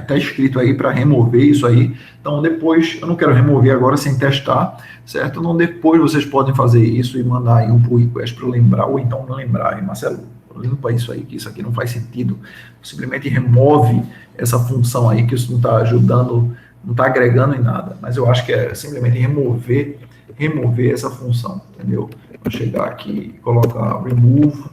tá escrito aí para remover isso aí. Então, depois, eu não quero remover agora sem testar, certo? Então, depois vocês podem fazer isso e mandar aí um pull request para eu lembrar, ou então não lembrar, e Marcelo, limpa isso aí, que isso aqui não faz sentido. Simplesmente remove essa função aí, que isso não está ajudando, não está agregando em nada. Mas eu acho que é simplesmente remover essa função, entendeu? Vou chegar aqui e colocar remove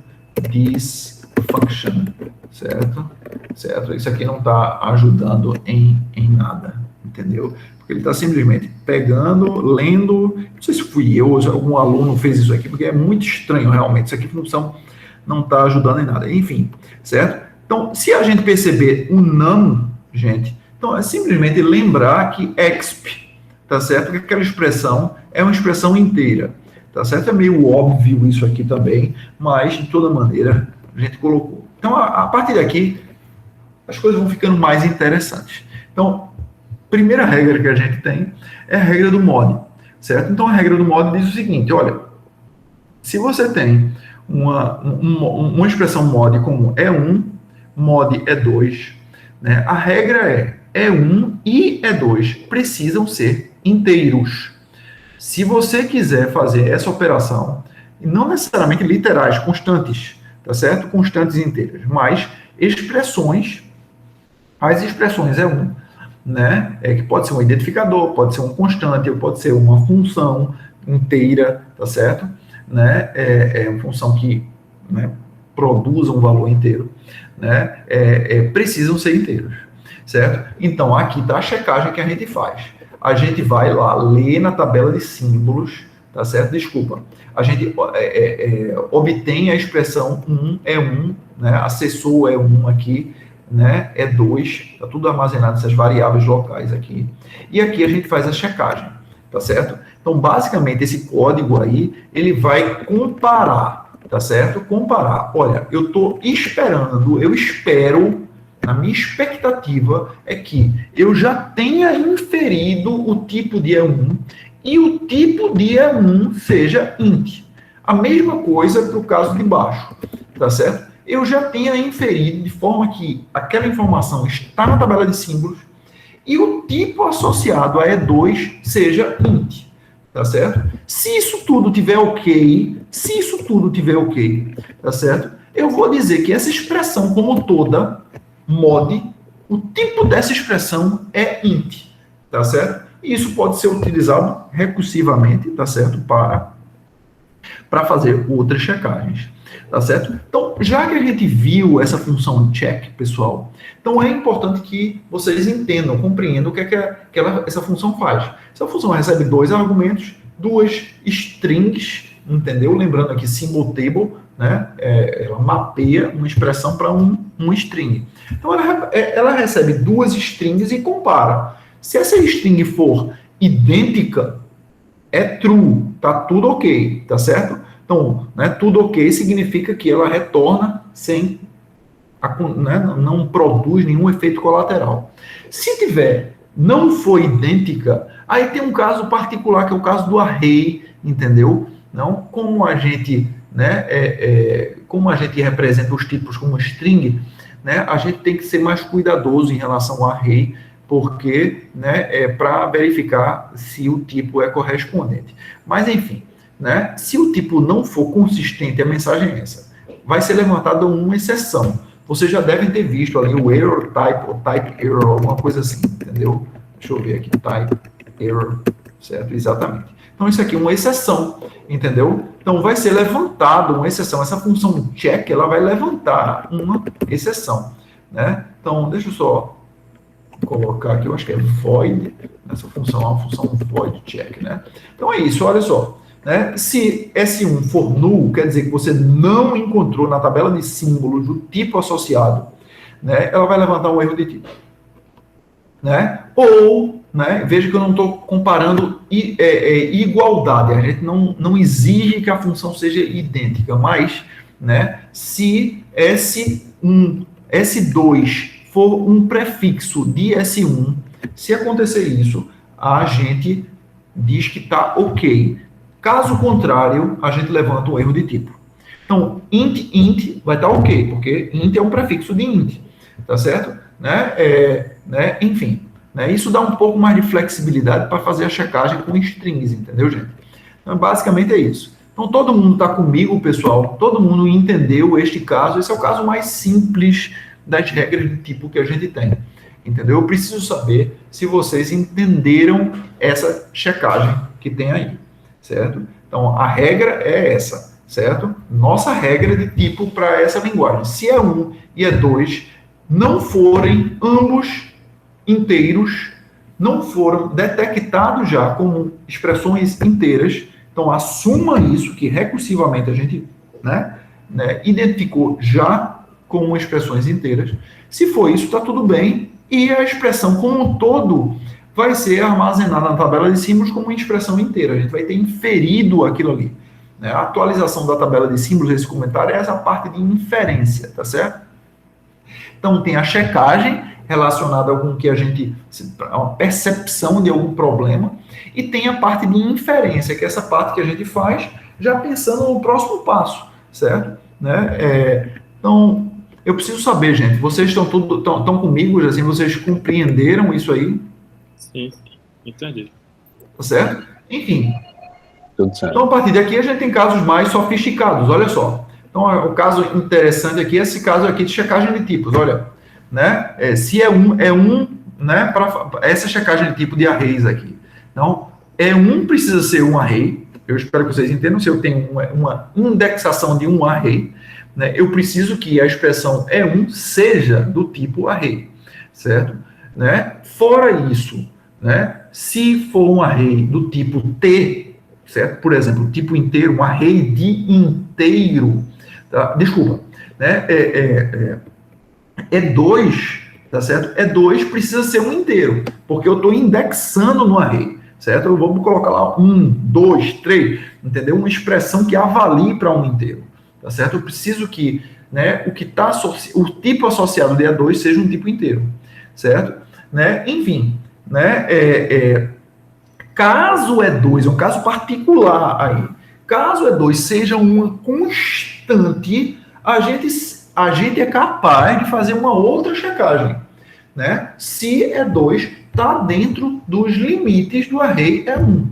this function, certo? Certo? Isso aqui não está ajudando em nada, entendeu? Porque ele está simplesmente pegando, lendo, não sei se fui eu ou se algum aluno fez isso aqui, porque é muito estranho realmente, isso aqui função não está ajudando em nada, enfim, certo? Então, se a gente perceber o não, gente, então é simplesmente lembrar que exp, tá certo? Que aquela expressão é uma expressão inteira, tá certo? É meio óbvio isso aqui também, mas de toda maneira a gente colocou. Então, a partir daqui, as coisas vão ficando mais interessantes. Então, primeira regra que a gente tem é a regra do mod, certo? Então, a regra do mod diz o seguinte, olha, se você tem uma expressão mod como E1, mod E2, né, a regra é E1 e E2 precisam ser inteiros. Se você quiser fazer essa operação, não necessariamente literais, constantes, tá certo? Constantes inteiras, mas expressões, as expressões E1, né, que pode ser um identificador, pode ser um constante, pode ser uma função inteira, tá certo? Né, é uma função que, né, produza um valor inteiro, né, precisam ser inteiros, certo? Então, aqui está a checagem que a gente faz. A gente vai lá, ler na tabela de símbolos, tá certo? Desculpa. A gente obtém a expressão 1 é 1, né, acessou é 1 aqui, né, é 2, está tudo armazenado nessas variáveis locais aqui. E aqui a gente faz a checagem, tá certo? Então, basicamente, esse código aí, ele vai comparar, tá certo? Comparar. Olha, eu estou esperando, eu espero, a minha expectativa é que eu já tenha inferido o tipo de E1 e o tipo de E1 seja int. A mesma coisa para o caso de baixo, tá certo? Eu já tenha inferido de forma que aquela informação está na tabela de símbolos e o tipo associado a E2 seja int, tá certo? Se isso tudo tiver ok, tá certo? Eu vou dizer que essa expressão como toda, mod, o tipo dessa expressão é int, tá certo? E isso pode ser utilizado recursivamente, tá certo? Para fazer outras checagens, tá certo? Então, já que a gente viu essa função check, pessoal, então é importante que vocês entendam, compreendam o que é que essa função faz. Essa função recebe 2 argumentos, 2 strings, entendeu? Lembrando aqui, symbol table, né? Ela mapeia uma expressão para um string. Então, ela recebe 2 strings e compara. Se essa string for idêntica, é true, tá tudo ok, tá certo? Então, né, tudo ok significa que ela retorna sem, né, não produz nenhum efeito colateral. Se tiver, não foi idêntica, aí tem um caso particular, que é o caso do array, entendeu? Não, como a gente, né, como a gente representa os tipos como string, né, a gente tem que ser mais cuidadoso em relação ao array, porque, né, para verificar se o tipo é correspondente. Mas, enfim, né, se o tipo não for consistente, a mensagem é essa. Vai ser levantada uma exceção. Vocês já devem ter visto ali o error type, ou type error, alguma coisa assim, entendeu? Deixa eu ver aqui, type error, certo? Exatamente. Então, isso aqui é uma exceção, entendeu? Então, vai ser levantada uma exceção. Essa função check, ela vai levantar uma exceção, né? Então, deixa eu só colocar aqui, eu acho que é void, essa função é uma função void check, né? Então, é isso, olha só. Né? Se S1 for null, quer dizer que você não encontrou na tabela de símbolos o tipo associado, né? Ela vai levantar um erro de tipo. Né? Ou, né, veja que eu não estou comparando igualdade, a gente não exige que a função seja idêntica, mas, né, se S1, S2 for um prefixo de S1, se acontecer isso, a gente diz que está ok. Caso contrário, a gente levanta um erro de tipo. Então, int vai estar ok, porque int é um prefixo de int, tá certo? Enfim, né? Isso dá um pouco mais de flexibilidade para fazer a checagem com strings, entendeu, gente? Então, basicamente é isso. Então, todo mundo está comigo, pessoal? Todo mundo entendeu este caso? Esse é o caso mais simples das regras de tipo que a gente tem, entendeu? Eu preciso saber se vocês entenderam essa checagem que tem aí, certo? Então, a regra é essa, certo? Nossa regra de tipo para essa linguagem. Se é 1 e é 2, não forem ambos inteiros, não foram detectados já como expressões inteiras, então assuma isso, que recursivamente a gente identificou já como expressões inteiras. Se for isso, está tudo bem, e a expressão como um todo vai ser armazenada na tabela de símbolos como uma expressão inteira. A gente vai ter inferido aquilo ali. Né? A atualização da tabela de símbolos desse comentário é essa parte de inferência, tá certo? Então, tem a checagem relacionada com que a gente... uma percepção de algum problema, e tem a parte de inferência, que é essa parte que a gente faz já pensando no próximo passo, certo? Então, eu preciso saber, gente, vocês estão comigo, assim, vocês compreenderam isso aí? Sim, entendi. Tá certo? Enfim. Tudo certo. Então, a partir daqui, a gente tem casos mais sofisticados, olha só. Então, o caso interessante aqui é esse caso aqui de checagem de tipos, olha. Né? Se é um, né, para essa checagem de tipo de arrays aqui. Então, precisa ser um array. Eu espero que vocês entendam. Se eu tenho uma indexação de um array, né, eu preciso que a expressão seja do tipo array, certo? Né? Fora isso, né, se for um array do tipo T, certo? Por exemplo, tipo inteiro, um array de inteiro, tá? Desculpa, né? E2, tá certo? E2 precisa ser um inteiro, porque eu estou indexando no array, certo? Eu vou colocar lá 1, 2, 3, entendeu? Uma expressão que avalie para um inteiro, tá certo? Eu preciso que, né, o tipo associado de E2 seja um tipo inteiro, certo? Né? Enfim, né? Caso E2, é um caso particular aí, caso E2 seja uma constante, a gente é capaz de fazer uma outra checagem, né? Se E2 está dentro dos limites do array E1.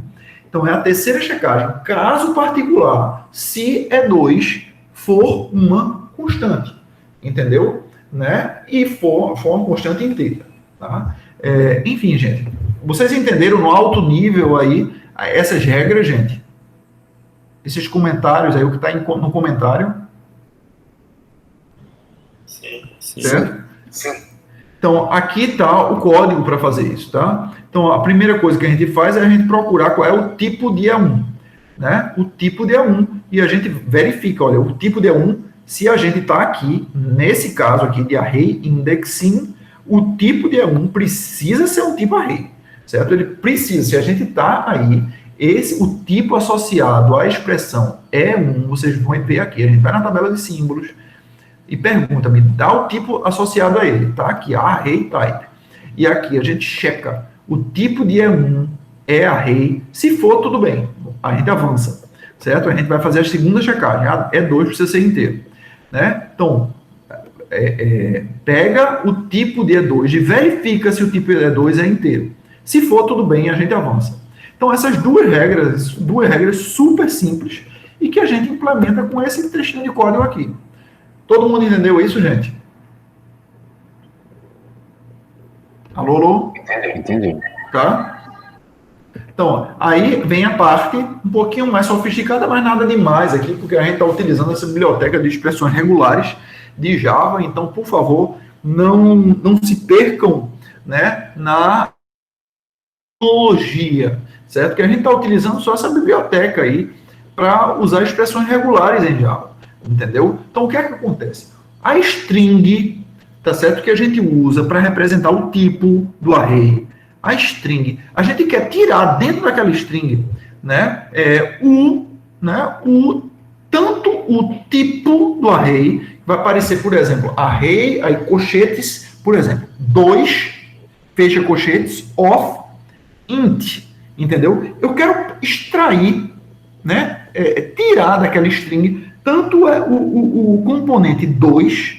Então, é a terceira checagem. Caso particular, se E2 for uma constante, entendeu? Né? E for uma constante inteira, tá? Enfim, gente, vocês entenderam no alto nível aí essas regras, gente? Esses comentários aí, o que está no comentário? Sim. Certo? Sim. Então, aqui está o código para fazer isso, tá? Então, a primeira coisa que a gente faz é a gente procurar qual é o tipo de E1, né? O tipo de E1, e a gente verifica, olha, o tipo de E1, se a gente está aqui, nesse caso aqui de array indexing, o tipo de E1 precisa ser um tipo array, certo? Ele precisa, se a gente está aí, o tipo associado à expressão E1, vocês vão ver aqui, a gente vai na tabela de símbolos, e pergunta, me dá o tipo associado a ele, tá? Aqui, array type. E aqui a gente checa, o tipo de E1 é array, se for, tudo bem, a gente avança, certo? A gente vai fazer a segunda checagem, E2 precisa ser inteiro, né? Então, pega o tipo de E2 e verifica se o tipo de E2 é inteiro. Se for, tudo bem, a gente avança. Então, essas duas regras super simples e que a gente implementa com esse trechinho de código aqui. Todo mundo entendeu isso, gente? Alô? Entendi. Tá? Então, aí vem a parte um pouquinho mais sofisticada, mas nada demais aqui, porque a gente está utilizando essa biblioteca de expressões regulares de Java, então, por favor, não se percam, né, na tecnologia, certo? Que a gente está utilizando só essa biblioteca aí para usar expressões regulares em Java. Entendeu? Então, o que é que acontece? A string, tá certo? Que a gente usa para representar o tipo do array. A string, a gente quer tirar dentro daquela string, né? Tanto o tipo do array, vai aparecer, por exemplo, array, aí colchetes, por exemplo, 2, fecha colchetes, of, int, entendeu? Eu quero extrair, né? Tirar daquela string tanto é o componente 2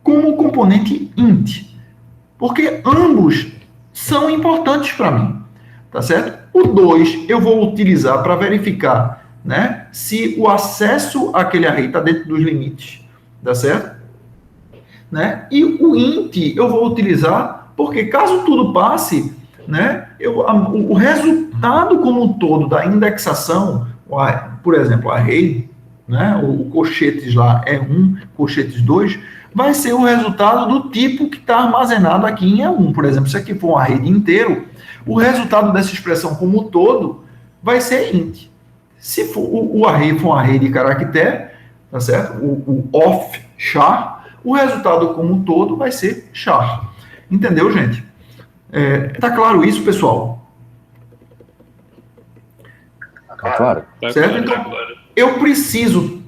como o componente int, porque ambos são importantes para mim, tá certo? O 2 eu vou utilizar para verificar, né, se o acesso àquele array está dentro dos limites, tá certo? Né? E o int eu vou utilizar porque caso tudo passe, né, o resultado como um todo da indexação, por exemplo, array, né, o colchetes lá é 1, colchetes 2, vai ser o resultado do tipo que está armazenado aqui em E1. Por exemplo, se aqui for um array de inteiro, o resultado dessa expressão como um todo vai ser int. Se for, o array for um array de caractere, tá certo? O of char, o resultado como um todo vai ser char. Entendeu, gente? Tá claro isso, pessoal? Tá claro. Certo? Então, eu preciso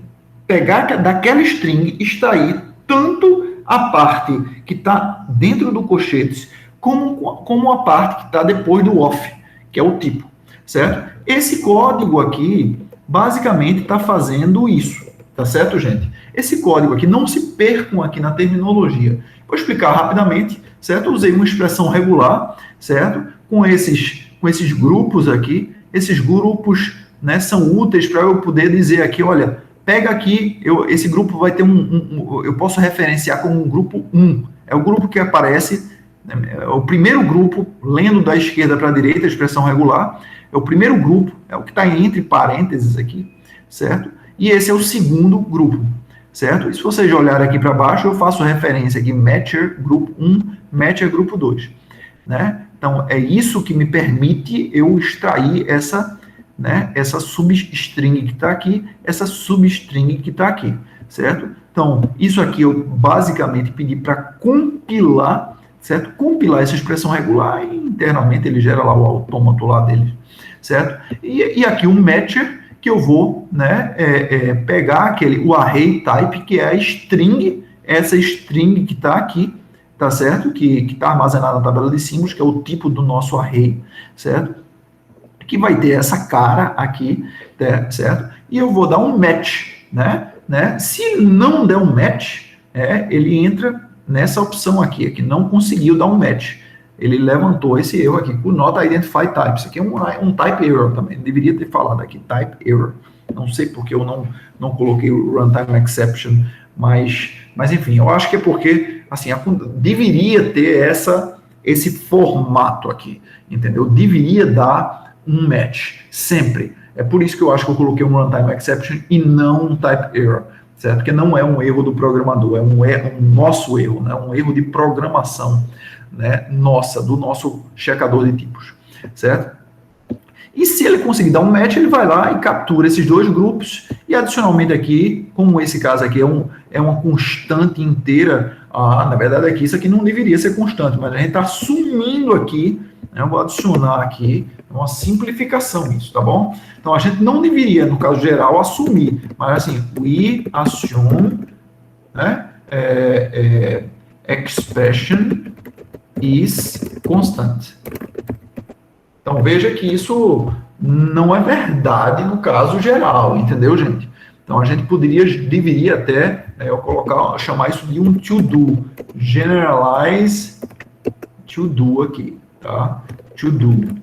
pegar daquela string, extrair tanto a parte que está dentro do colchetes, como a parte que está depois do off, que é o tipo, certo? Esse código aqui, basicamente, está fazendo isso, tá certo, gente? Esse código aqui, não se percam aqui na terminologia. Vou explicar rapidamente, certo? Eu usei uma expressão regular, certo? Com esses grupos aqui, esses grupos, né, são úteis para eu poder dizer aqui, olha, pega aqui, esse grupo vai ter eu posso referenciar como um grupo 1. É o grupo que aparece, é o primeiro grupo, lendo da esquerda para a direita, a expressão regular, é o primeiro grupo, é o que está entre parênteses aqui, certo? E esse é o segundo grupo, certo? E se vocês olharem aqui para baixo, eu faço referência aqui, matcher grupo 1, matcher grupo 2, né? Então, é isso que me permite eu extrair essa substring que está aqui, essa substring que está aqui, certo? Então, isso aqui eu basicamente pedi para compilar, certo? Compilar essa expressão regular e internamente ele gera lá o autômato lá dele, certo? E aqui um matcher que eu vou, né, pegar o array type, que é a string, essa string que está aqui, tá certo? Que está armazenada na tabela de símbolos, que é o tipo do nosso array, certo? Que vai ter essa cara aqui, certo? E eu vou dar um match, né? Se não der um match, ele entra nessa opção aqui, que não conseguiu dar um match. Ele levantou esse erro aqui, o not identify type. Isso aqui é um type error também, deveria ter falado aqui, type error. Não sei porque eu não coloquei o runtime exception, mas enfim, eu acho que é porque, assim, deveria ter esse formato aqui, entendeu? Deveria dar um match, sempre. É por isso que eu acho que eu coloquei um runtime exception e não um type error, certo? Porque não é um erro do programador, é um nosso erro, né? Um erro de programação, né? Do nosso checador de tipos, certo? E se ele conseguir dar um match, ele vai lá e captura esses dois grupos e adicionalmente aqui, como esse caso aqui é uma constante inteira, na verdade aqui isso aqui não deveria ser constante, mas a gente está assumindo aqui, né, eu vou adicionar aqui, uma simplificação isso, tá bom? Então a gente não deveria, no caso geral, assumir, mas assim, we assume, né, expression is constant. Então, veja que isso não é verdade no caso geral, entendeu, gente? Então, a gente deveria até chamar isso de um to-do. Generalize to-do aqui, tá? To-do.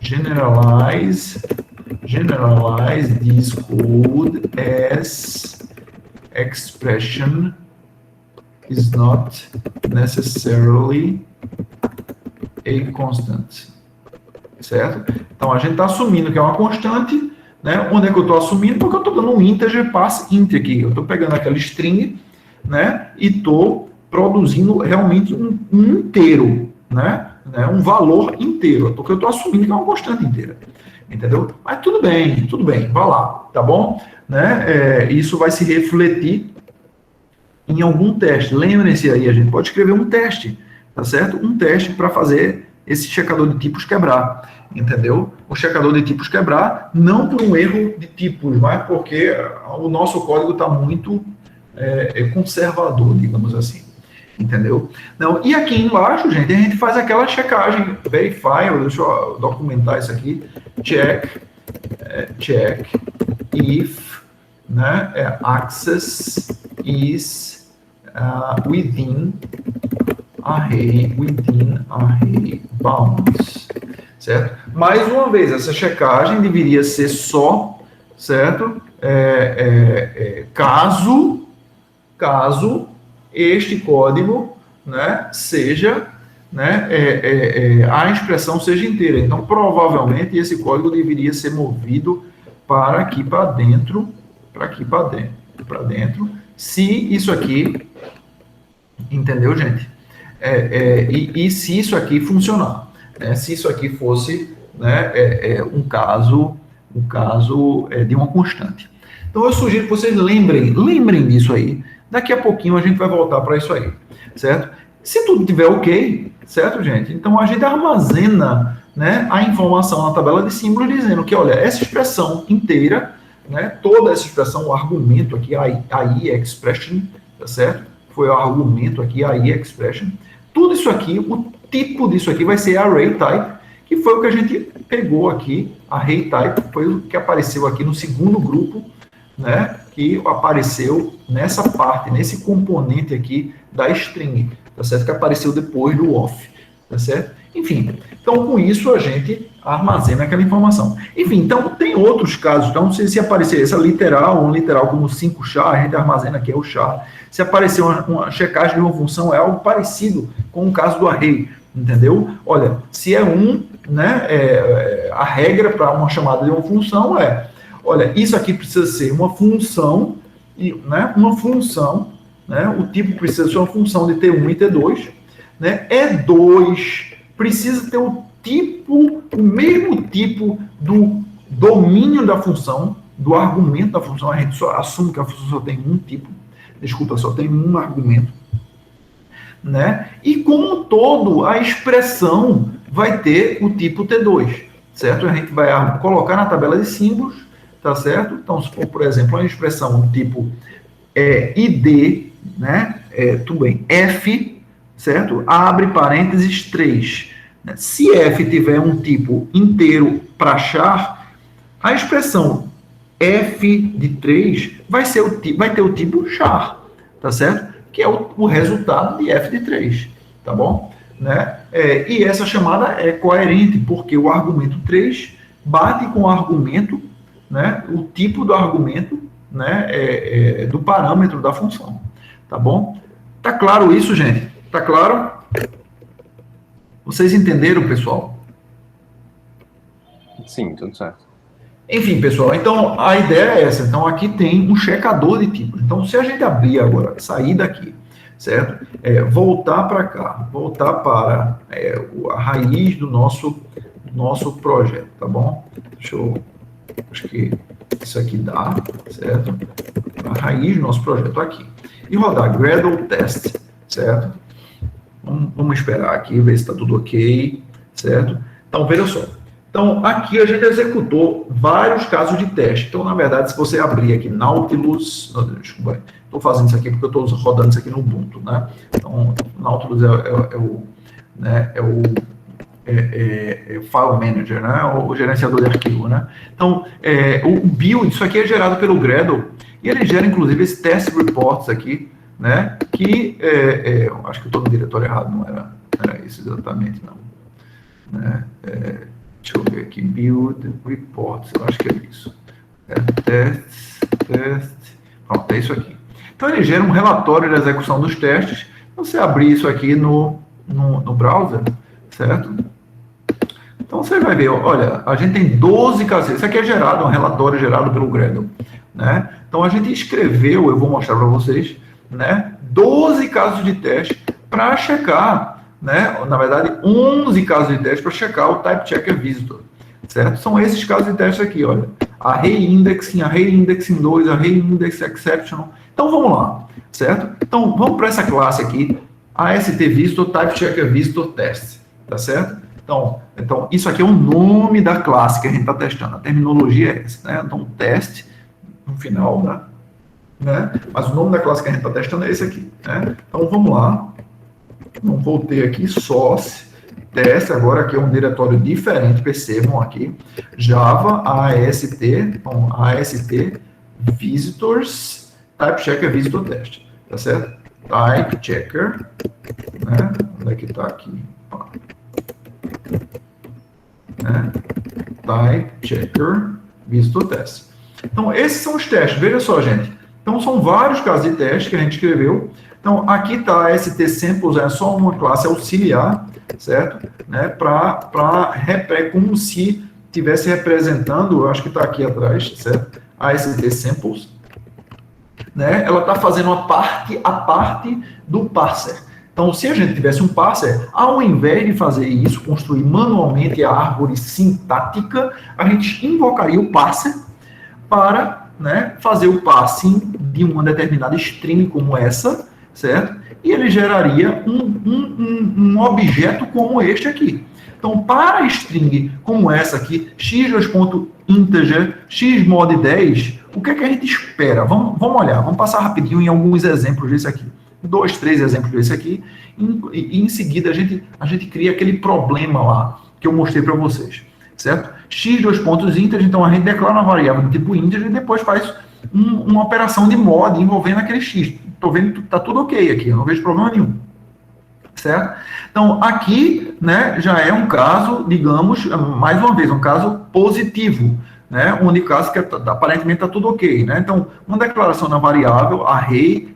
Generalize this code as expression is not necessarily a constant, certo? Então, a gente está assumindo que é uma constante, né? Onde é que eu estou assumindo? Porque eu estou dando um integer pass int aqui. Eu estou pegando aquela string, né? E estou produzindo realmente um inteiro, né? Um valor inteiro, porque eu estou assumindo que é uma constante inteira, entendeu? Mas tudo bem, vai lá, tá bom? Né? Isso vai se refletir em algum teste. Lembrem-se aí, a gente pode escrever um teste, tá certo? Um teste para fazer esse checador de tipos quebrar, entendeu? O checador de tipos quebrar, não por um erro de tipos, mas porque o nosso código está muito conservador, digamos assim, entendeu? Não, e aqui embaixo, gente, a gente faz aquela checagem, verify, deixa eu documentar isso aqui, check if né, access is within array bounds, certo? Mais uma vez, essa checagem deveria ser só, certo? Caso este código, né, seja, né, a expressão seja inteira. Então, provavelmente, esse código deveria ser movido para aqui para dentro, se isso aqui, entendeu, gente? E se isso aqui funcionar, né? Se isso aqui fosse, né, um caso de uma constante. Então, eu sugiro que vocês lembrem disso aí. Daqui a pouquinho a gente vai voltar para isso aí, certo? Se tudo estiver ok, certo, gente? Então, a gente armazena, né, a informação na tabela de símbolos dizendo que, olha, essa expressão inteira, né, toda essa expressão, o argumento aqui, a expression, tá certo? Foi o argumento aqui, a expression. Tudo isso aqui, o tipo disso aqui vai ser array type, que foi o que a gente pegou aqui, array type, foi o que apareceu aqui no segundo grupo, né, que apareceu nessa parte, nesse componente aqui da string, tá certo? Que apareceu depois do off, tá certo? Enfim, então com isso a gente armazena aquela informação. Enfim, então tem outros casos, então se aparecer essa literal, um literal como 5 char, a gente armazena aqui é o char. Se aparecer uma checagem de uma função, é algo parecido com o caso do array, entendeu? Olha, se é né, a regra para uma chamada de uma função olha, isso aqui precisa ser uma função, né, o tipo precisa ser uma função de T1 e T2, né, E2 precisa ter o mesmo tipo do domínio da função, do argumento da função, a gente só assume que a função só tem um tipo, só tem um argumento, né, e como todo, a expressão vai ter o tipo T2, certo? A gente vai colocar na tabela de símbolos, tá certo? Então, se for, por exemplo, uma expressão do tipo ID, né? Tudo bem, F, certo? Abre parênteses 3. Né? Se F tiver um tipo inteiro para char, a expressão F de 3 vai ter o tipo char, tá certo? Que é o resultado de F de 3, tá bom? Né? E essa chamada é coerente, porque o argumento 3 bate com o argumento, né, o tipo do argumento, né, do parâmetro da função, tá bom? Tá claro isso, gente? Tá claro? Vocês entenderam, pessoal? Sim, tudo certo. Enfim, pessoal, então a ideia é essa. Então aqui tem um checador de tipos. Então se a gente abrir agora, sair daqui, certo? Voltar para cá, voltar para a raiz do nosso projeto, tá bom? Acho que isso aqui dá, certo? A raiz do nosso projeto aqui. E rodar Gradle test, certo? Vamos esperar aqui, ver se está tudo ok, certo? Então, veja só. Então, aqui a gente executou vários casos de teste. Então, na verdade, se você abrir aqui Nautilus... Estou fazendo isso aqui porque eu estou rodando isso aqui no Ubuntu, né? Então, Nautilus é o File Manager, né? O gerenciador de arquivo, né? Então, o build, isso aqui é gerado pelo Gradle, e ele gera, inclusive, esse test reports aqui, né? Que, acho que eu estou no diretório errado, não era isso exatamente, não. Né? Deixa eu ver aqui, build reports, eu acho que é isso. Test, pronto, é isso aqui. Então, ele gera um relatório da execução dos testes. Você abrir isso aqui no browser, certo? Então, você vai ver, olha, a gente tem 12 casos. Isso aqui é gerado, um relatório gerado pelo Gradle, né? Então, a gente escreveu, eu vou mostrar para vocês, né, 12 casos de teste para checar, né, na verdade, 11 casos de teste para checar o Type Checker Visitor, certo? São esses casos de teste aqui, olha. Array Indexing 2, Array Index Exception. Então, vamos lá, certo? Então, vamos para essa classe aqui, AST Visitor, Type Checker Visitor Test, tá certo? Então, isso aqui é o nome da classe que a gente está testando. A terminologia é essa, né? Então, teste, no final, né? Mas o nome da classe que a gente está testando é esse aqui, né? Então, vamos lá. Então, voltei aqui, source, teste, agora aqui é um diretório diferente, percebam aqui, Java, AST, então, AST, visitors, type checker é visitor test, tá certo? Type checker, né? Onde é que tá aqui? Né? Type checker, visitor test. Então, esses são os testes. Veja só, gente. Então, são vários casos de teste que a gente escreveu. Então, aqui está a ST Samples, é só uma classe auxiliar, certo? Né? Como se estivesse representando, eu acho que está aqui atrás, certo? A ST Samples. Né? Ela está fazendo a parte do parser. Então, se a gente tivesse um parser, ao invés de fazer isso, construir manualmente a árvore sintática, a gente invocaria o parser para, né, fazer o passing de uma determinada string como essa, certo? E ele geraria um objeto como este aqui. Então, para a string como essa aqui, x2.integer, xmod 10, o que é que a gente espera? Vamos olhar, vamos passar rapidinho em alguns exemplos desse aqui. 2, 3 exemplos desse aqui, e em seguida a gente cria aquele problema lá que eu mostrei para vocês, certo? x2.integer, então a gente declara uma variável do tipo integer e depois faz uma operação de mod envolvendo aquele x. Estou vendo que está tudo ok aqui, eu não vejo problema nenhum, certo? Então, aqui, né, já é um caso, digamos, mais uma vez, um caso positivo, né, onde o caso que aparentemente está tudo ok, né? Então, uma declaração na variável array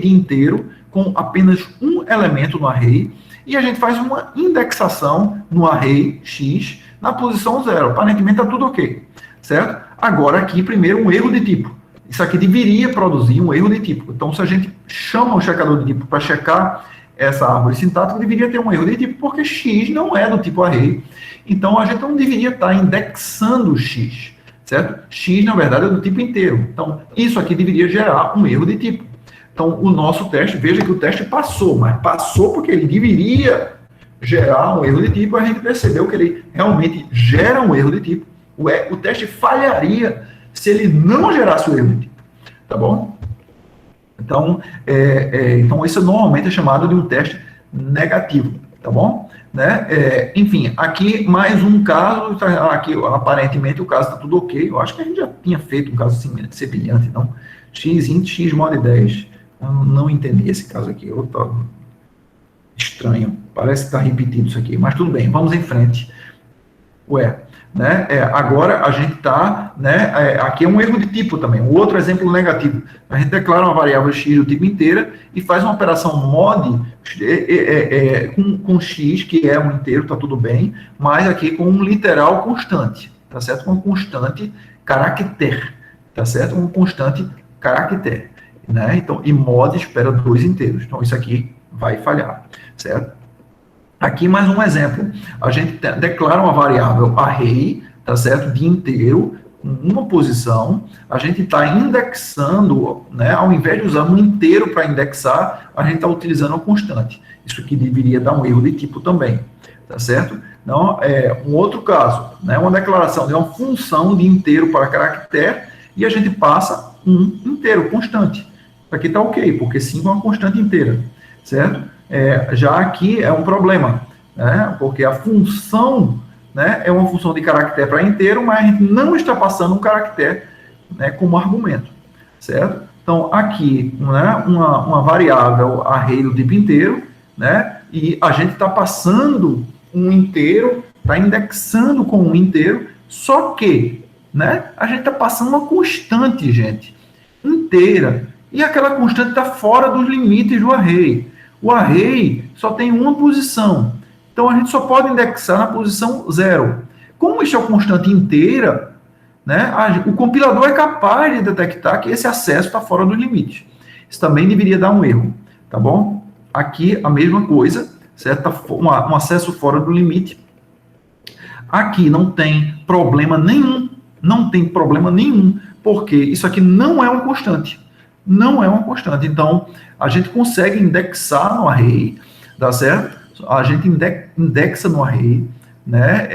de inteiro com apenas um elemento no array, e a gente faz uma indexação no array x na posição 0. Aparentemente está tudo ok, certo? Agora aqui, primeiro, um erro de tipo. Isso aqui deveria produzir um erro de tipo. Então, se a gente chama o checador de tipo para checar essa árvore sintática, deveria ter um erro de tipo, porque x não é do tipo array. Então, a gente não deveria estar indexando x, certo? X, na verdade, é do tipo inteiro. Então, isso aqui deveria gerar um erro de tipo. Então, o nosso teste, veja que o teste passou, mas passou porque ele deveria gerar um erro de tipo, a gente percebeu que ele realmente gera um erro de tipo. O teste falharia se ele não gerasse o erro de tipo, tá bom? Então, então isso normalmente é chamado de um teste negativo, tá bom? Né? Enfim, aqui mais um caso, aqui aparentemente o caso está tudo ok, eu acho que a gente já tinha feito um caso semelhante, não? X mod 10, eu não entendi esse caso aqui, estranho, parece que está repetido isso aqui, mas tudo bem, vamos em frente. Né? Agora a gente está, né, aqui é um erro de tipo também, um outro exemplo negativo. A gente declara uma variável x do tipo inteira e faz uma operação mod com x, que é um inteiro, está tudo bem, mas aqui com um literal constante, tá certo? Com um constante caractere, tá certo? Um constante caractere, né? Então, e mod espera 2 inteiros. Então, isso aqui vai falhar, certo? Aqui mais um exemplo, a gente declara uma variável array, tá certo, de inteiro, com uma posição, a gente está indexando, né, ao invés de usar um inteiro para indexar, a gente está utilizando uma constante. Isso aqui deveria dar um erro de tipo também, tá certo? Então, um outro caso, né, uma declaração de uma função de inteiro para caractere, e a gente passa um inteiro, constante. Aqui está ok, porque 5 é uma constante inteira, certo? Já aqui é um problema, né? Porque a função, né, é uma função de caractere para inteiro, mas a gente não está passando um caractere, né, como argumento, certo? Então, aqui, né, uma variável array do tipo inteiro, né, e a gente está passando um inteiro, está indexando com um inteiro, só que, né, a gente está passando uma constante, gente, inteira, e aquela constante está fora dos limites do array. O array só tem uma posição, então a gente só pode indexar na posição 0. Como isso é uma constante inteira, né, o compilador é capaz de detectar que esse acesso está fora dos limites. Isso também deveria dar um erro, tá bom? Aqui a mesma coisa, certo? Um acesso fora do limite. Aqui não tem problema nenhum, porque isso aqui não é uma constante. Não é uma constante. Então, a gente consegue indexar no array, tá certo? A gente indexa no array, né?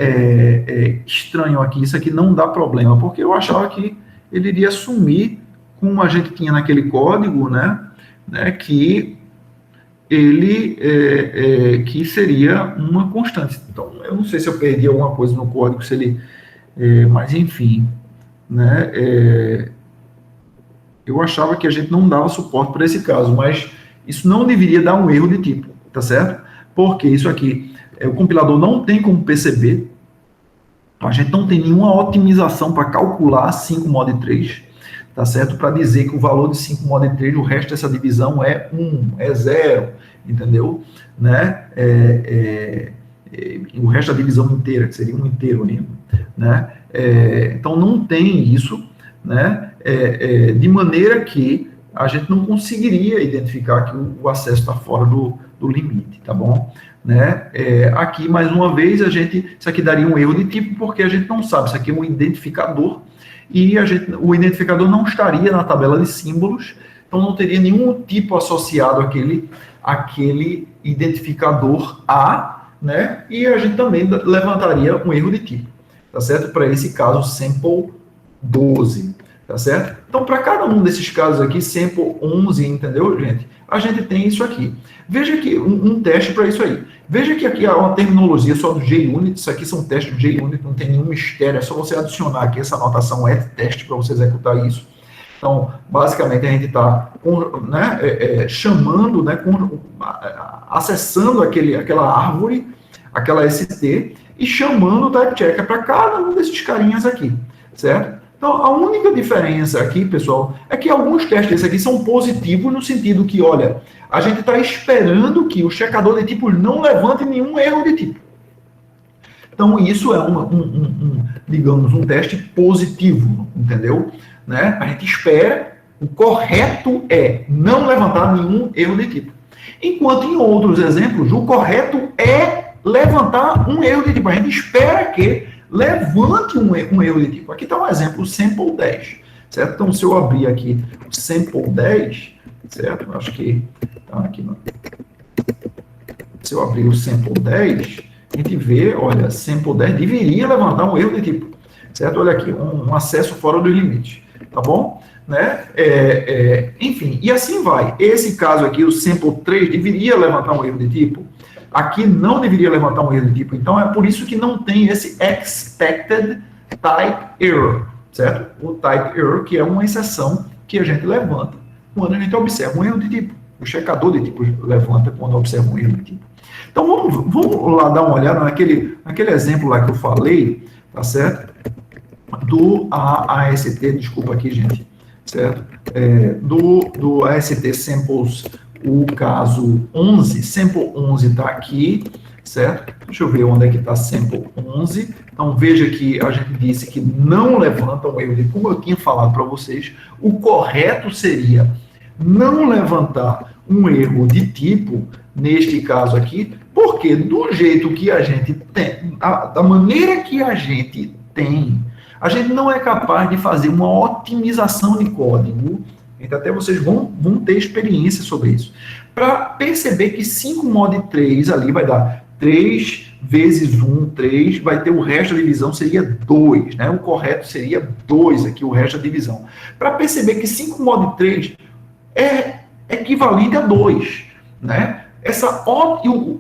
Estranho aqui, isso aqui não dá problema, porque eu achava que ele iria sumir, como a gente tinha naquele código, né? Que ele que seria uma constante. Então, eu não sei se eu perdi alguma coisa no código, se ele, mas enfim, né? eu achava que a gente não dava suporte para esse caso, mas isso não deveria dar um erro de tipo, tá certo? Porque isso aqui, o compilador não tem como perceber, a gente não tem nenhuma otimização para calcular 5 mod 3, tá certo? Para dizer que o valor de 5 mod 3, o resto dessa divisão é 1, é 0, entendeu? Né? O resto da divisão inteira, que seria um inteiro ainda, né? Então não tem isso, né? De maneira que a gente não conseguiria identificar que o acesso está fora do limite, tá bom? Né? Aqui, mais uma vez, isso aqui daria um erro de tipo, porque a gente não sabe, isso aqui é um identificador, e o identificador não estaria na tabela de símbolos, então não teria nenhum tipo associado àquele identificador A, né? E a gente também levantaria um erro de tipo, tá certo? Para esse caso, sample 12, tá certo? Então, para cada um desses casos aqui, sample 11, entendeu, gente? A gente tem isso aqui. Veja aqui um teste para isso aí. Veja que aqui há uma terminologia só do JUnit, isso aqui são testes do JUnit, não tem nenhum mistério, é só você adicionar aqui essa anotação teste para você executar isso. Então, basicamente, a gente está chamando, né, acessando aquela árvore, aquela ST, e chamando o type checker para cada um desses carinhas aqui, certo? Então, a única diferença aqui, pessoal, é que alguns testes desses aqui são positivos no sentido que, olha, a gente está esperando que o checador de tipos não levante nenhum erro de tipo. Então, isso é digamos, um teste positivo, entendeu? Né? A gente espera, o correto é não levantar nenhum erro de tipo. Enquanto em outros exemplos, o correto é levantar um erro de tipo. A gente espera que levante um erro de tipo. Aqui está um exemplo, o sample 10, certo? Então, se eu abrir aqui o sample 10, certo? Acho que está aqui. Se eu abrir o sample 10, a gente vê, olha, sample 10 deveria levantar um erro de tipo, certo? Olha aqui, um acesso fora dos limites, tá bom? Né? Enfim, e assim vai. Esse caso aqui, o sample 3, deveria levantar um erro de tipo. Aqui não deveria levantar um erro de tipo, então é por isso que não tem esse expected type error, certo? O type error, que é uma exceção que a gente levanta quando a gente observa um erro de tipo. O checador de tipos levanta quando observa um erro de tipo. Então, vamos lá dar uma olhada naquele exemplo lá que eu falei, tá certo? Do AST, desculpa aqui, gente, certo? Do AST Samples, o caso 11, sample 11 está aqui, certo? Deixa eu ver onde é que está sample 11. Então, veja que a gente disse que não levanta um erro de, como eu tinha falado para vocês, o correto seria não levantar um erro de tipo, neste caso aqui, porque do jeito que a gente tem, da maneira que a gente tem, a gente não é capaz de fazer uma otimização de código. Então, até vocês vão ter experiência sobre isso. Para perceber que 5 mod 3 ali vai dar 3 vezes 1, 3, vai ter o resto da divisão, seria 2, né? O correto seria 2 aqui, o resto da divisão. Para perceber que 5 mod 3 é equivalente a 2, né?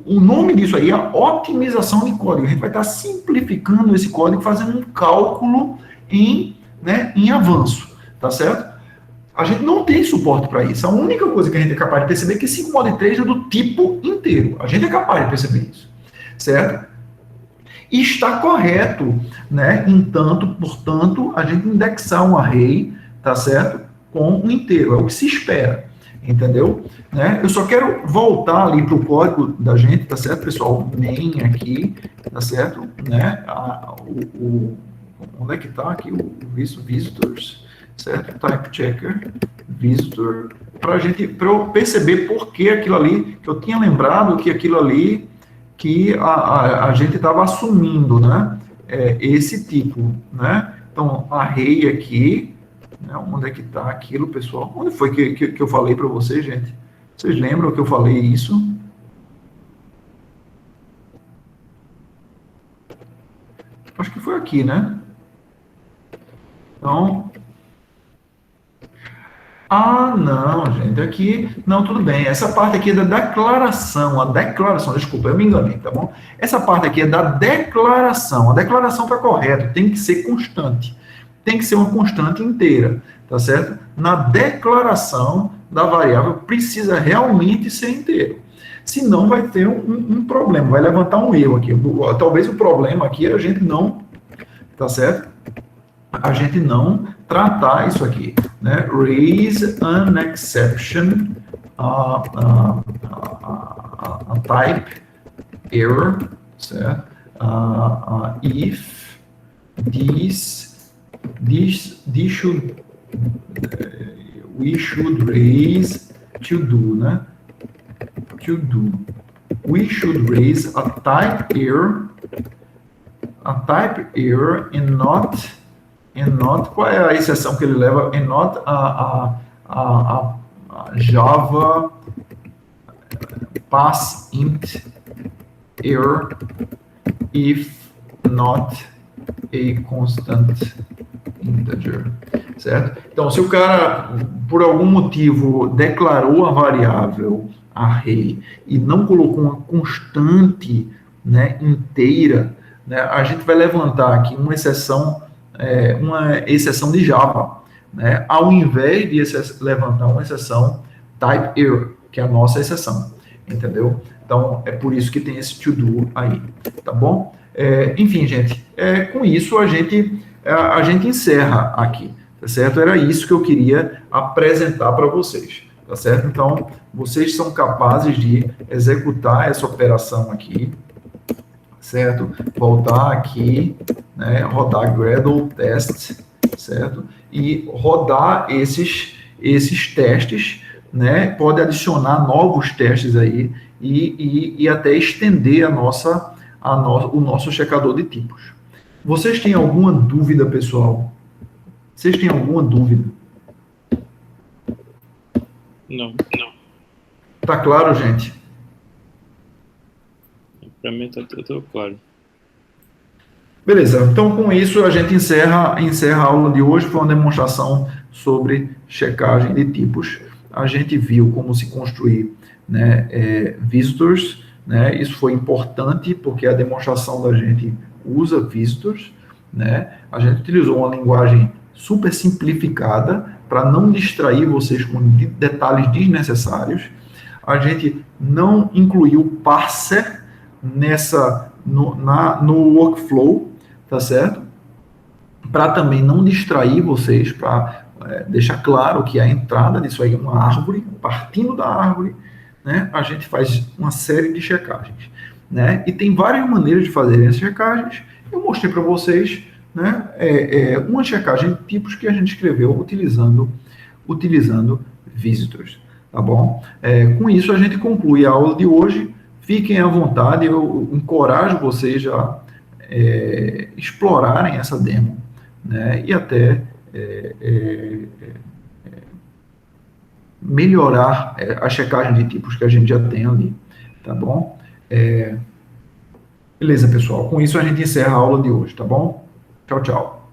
O nome disso aí é otimização de código. A gente vai estar simplificando esse código, fazendo um cálculo em avanço, tá certo? A gente não tem suporte para isso. A única coisa que a gente é capaz de perceber é que 5 mod 3 é do tipo inteiro. A gente é capaz de perceber isso, certo? E está correto, né? Portanto, a gente indexar um array, tá certo? Com um inteiro, é o que se espera, entendeu? Né? Eu só quero voltar ali para o código da gente, tá certo, pessoal? Main aqui, tá certo? Né? Onde é que está aqui o visitors, certo? Type checker, visitor, para eu perceber por que aquilo ali, que eu tinha lembrado que aquilo ali, que a gente estava assumindo, né? Esse tipo, né? Então, array aqui, né? Onde é que está aquilo, pessoal? Onde foi que eu falei para vocês, gente? Vocês lembram que eu falei isso? Acho que foi aqui, né? Então... não, gente, aqui... Não, tudo bem. Essa parte aqui é da declaração. Desculpa, eu me enganei, tá bom? Essa parte aqui é da declaração. A declaração está correta, tem que ser constante. tem que ser uma constante inteira, tá certo? Na declaração da variável precisa realmente ser inteiro. Senão vai ter um problema, vai levantar um erro aqui. Talvez o problema aqui é a gente não, tá certo? A gente não tratar isso aqui, né? Raise an exception, a type error, certo? If this should, we should raise to do, né? To do. We should raise a type error and not, qual é a exceção que ele leva? And not a Java pass int error if not a constant integer, certo? Então, se o cara, por algum motivo, declarou a variável array e não colocou uma constante, né, inteira, né, a gente vai levantar aqui uma exceção de Java, né, ao invés de levantar uma exceção type error, que é a nossa exceção, entendeu? Então, é por isso que tem esse to do aí, tá bom? Enfim, gente, com isso a gente encerra aqui, tá certo? Era isso que eu queria apresentar para vocês, tá certo? Então, vocês são capazes de executar essa operação aqui, certo? Voltar aqui, né, rodar Gradle test, certo? E rodar esses testes, né? Pode adicionar novos testes aí e até estender o nosso checador de tipos. Vocês têm alguma dúvida, pessoal? Vocês têm alguma dúvida? Não. Tá claro, gente? Para mim tá tudo claro. Beleza, então com isso a gente encerra a aula de hoje. Foi uma demonstração sobre checagem de tipos. A gente viu como se construir, né, visitors, né? Isso foi importante porque a demonstração da gente usa visitors, né? A gente utilizou uma linguagem super simplificada para não distrair vocês com detalhes desnecessários. A gente não incluiu parser no workflow, tá certo? Para também não distrair vocês, para deixar claro que a entrada disso aí é uma árvore, partindo da árvore, né, a gente faz uma série de checagens, né? E tem várias maneiras de fazer essas checagens. Eu mostrei para vocês, né, uma checagem de tipos que a gente escreveu utilizando visitors, tá bom? Com isso a gente conclui a aula de hoje. Fiquem à vontade, eu encorajo vocês a explorarem essa demo, né, e até melhorar a checagem de tipos que a gente já tem ali, tá bom? Beleza, pessoal. Com isso a gente encerra a aula de hoje, tá bom? Tchau, tchau.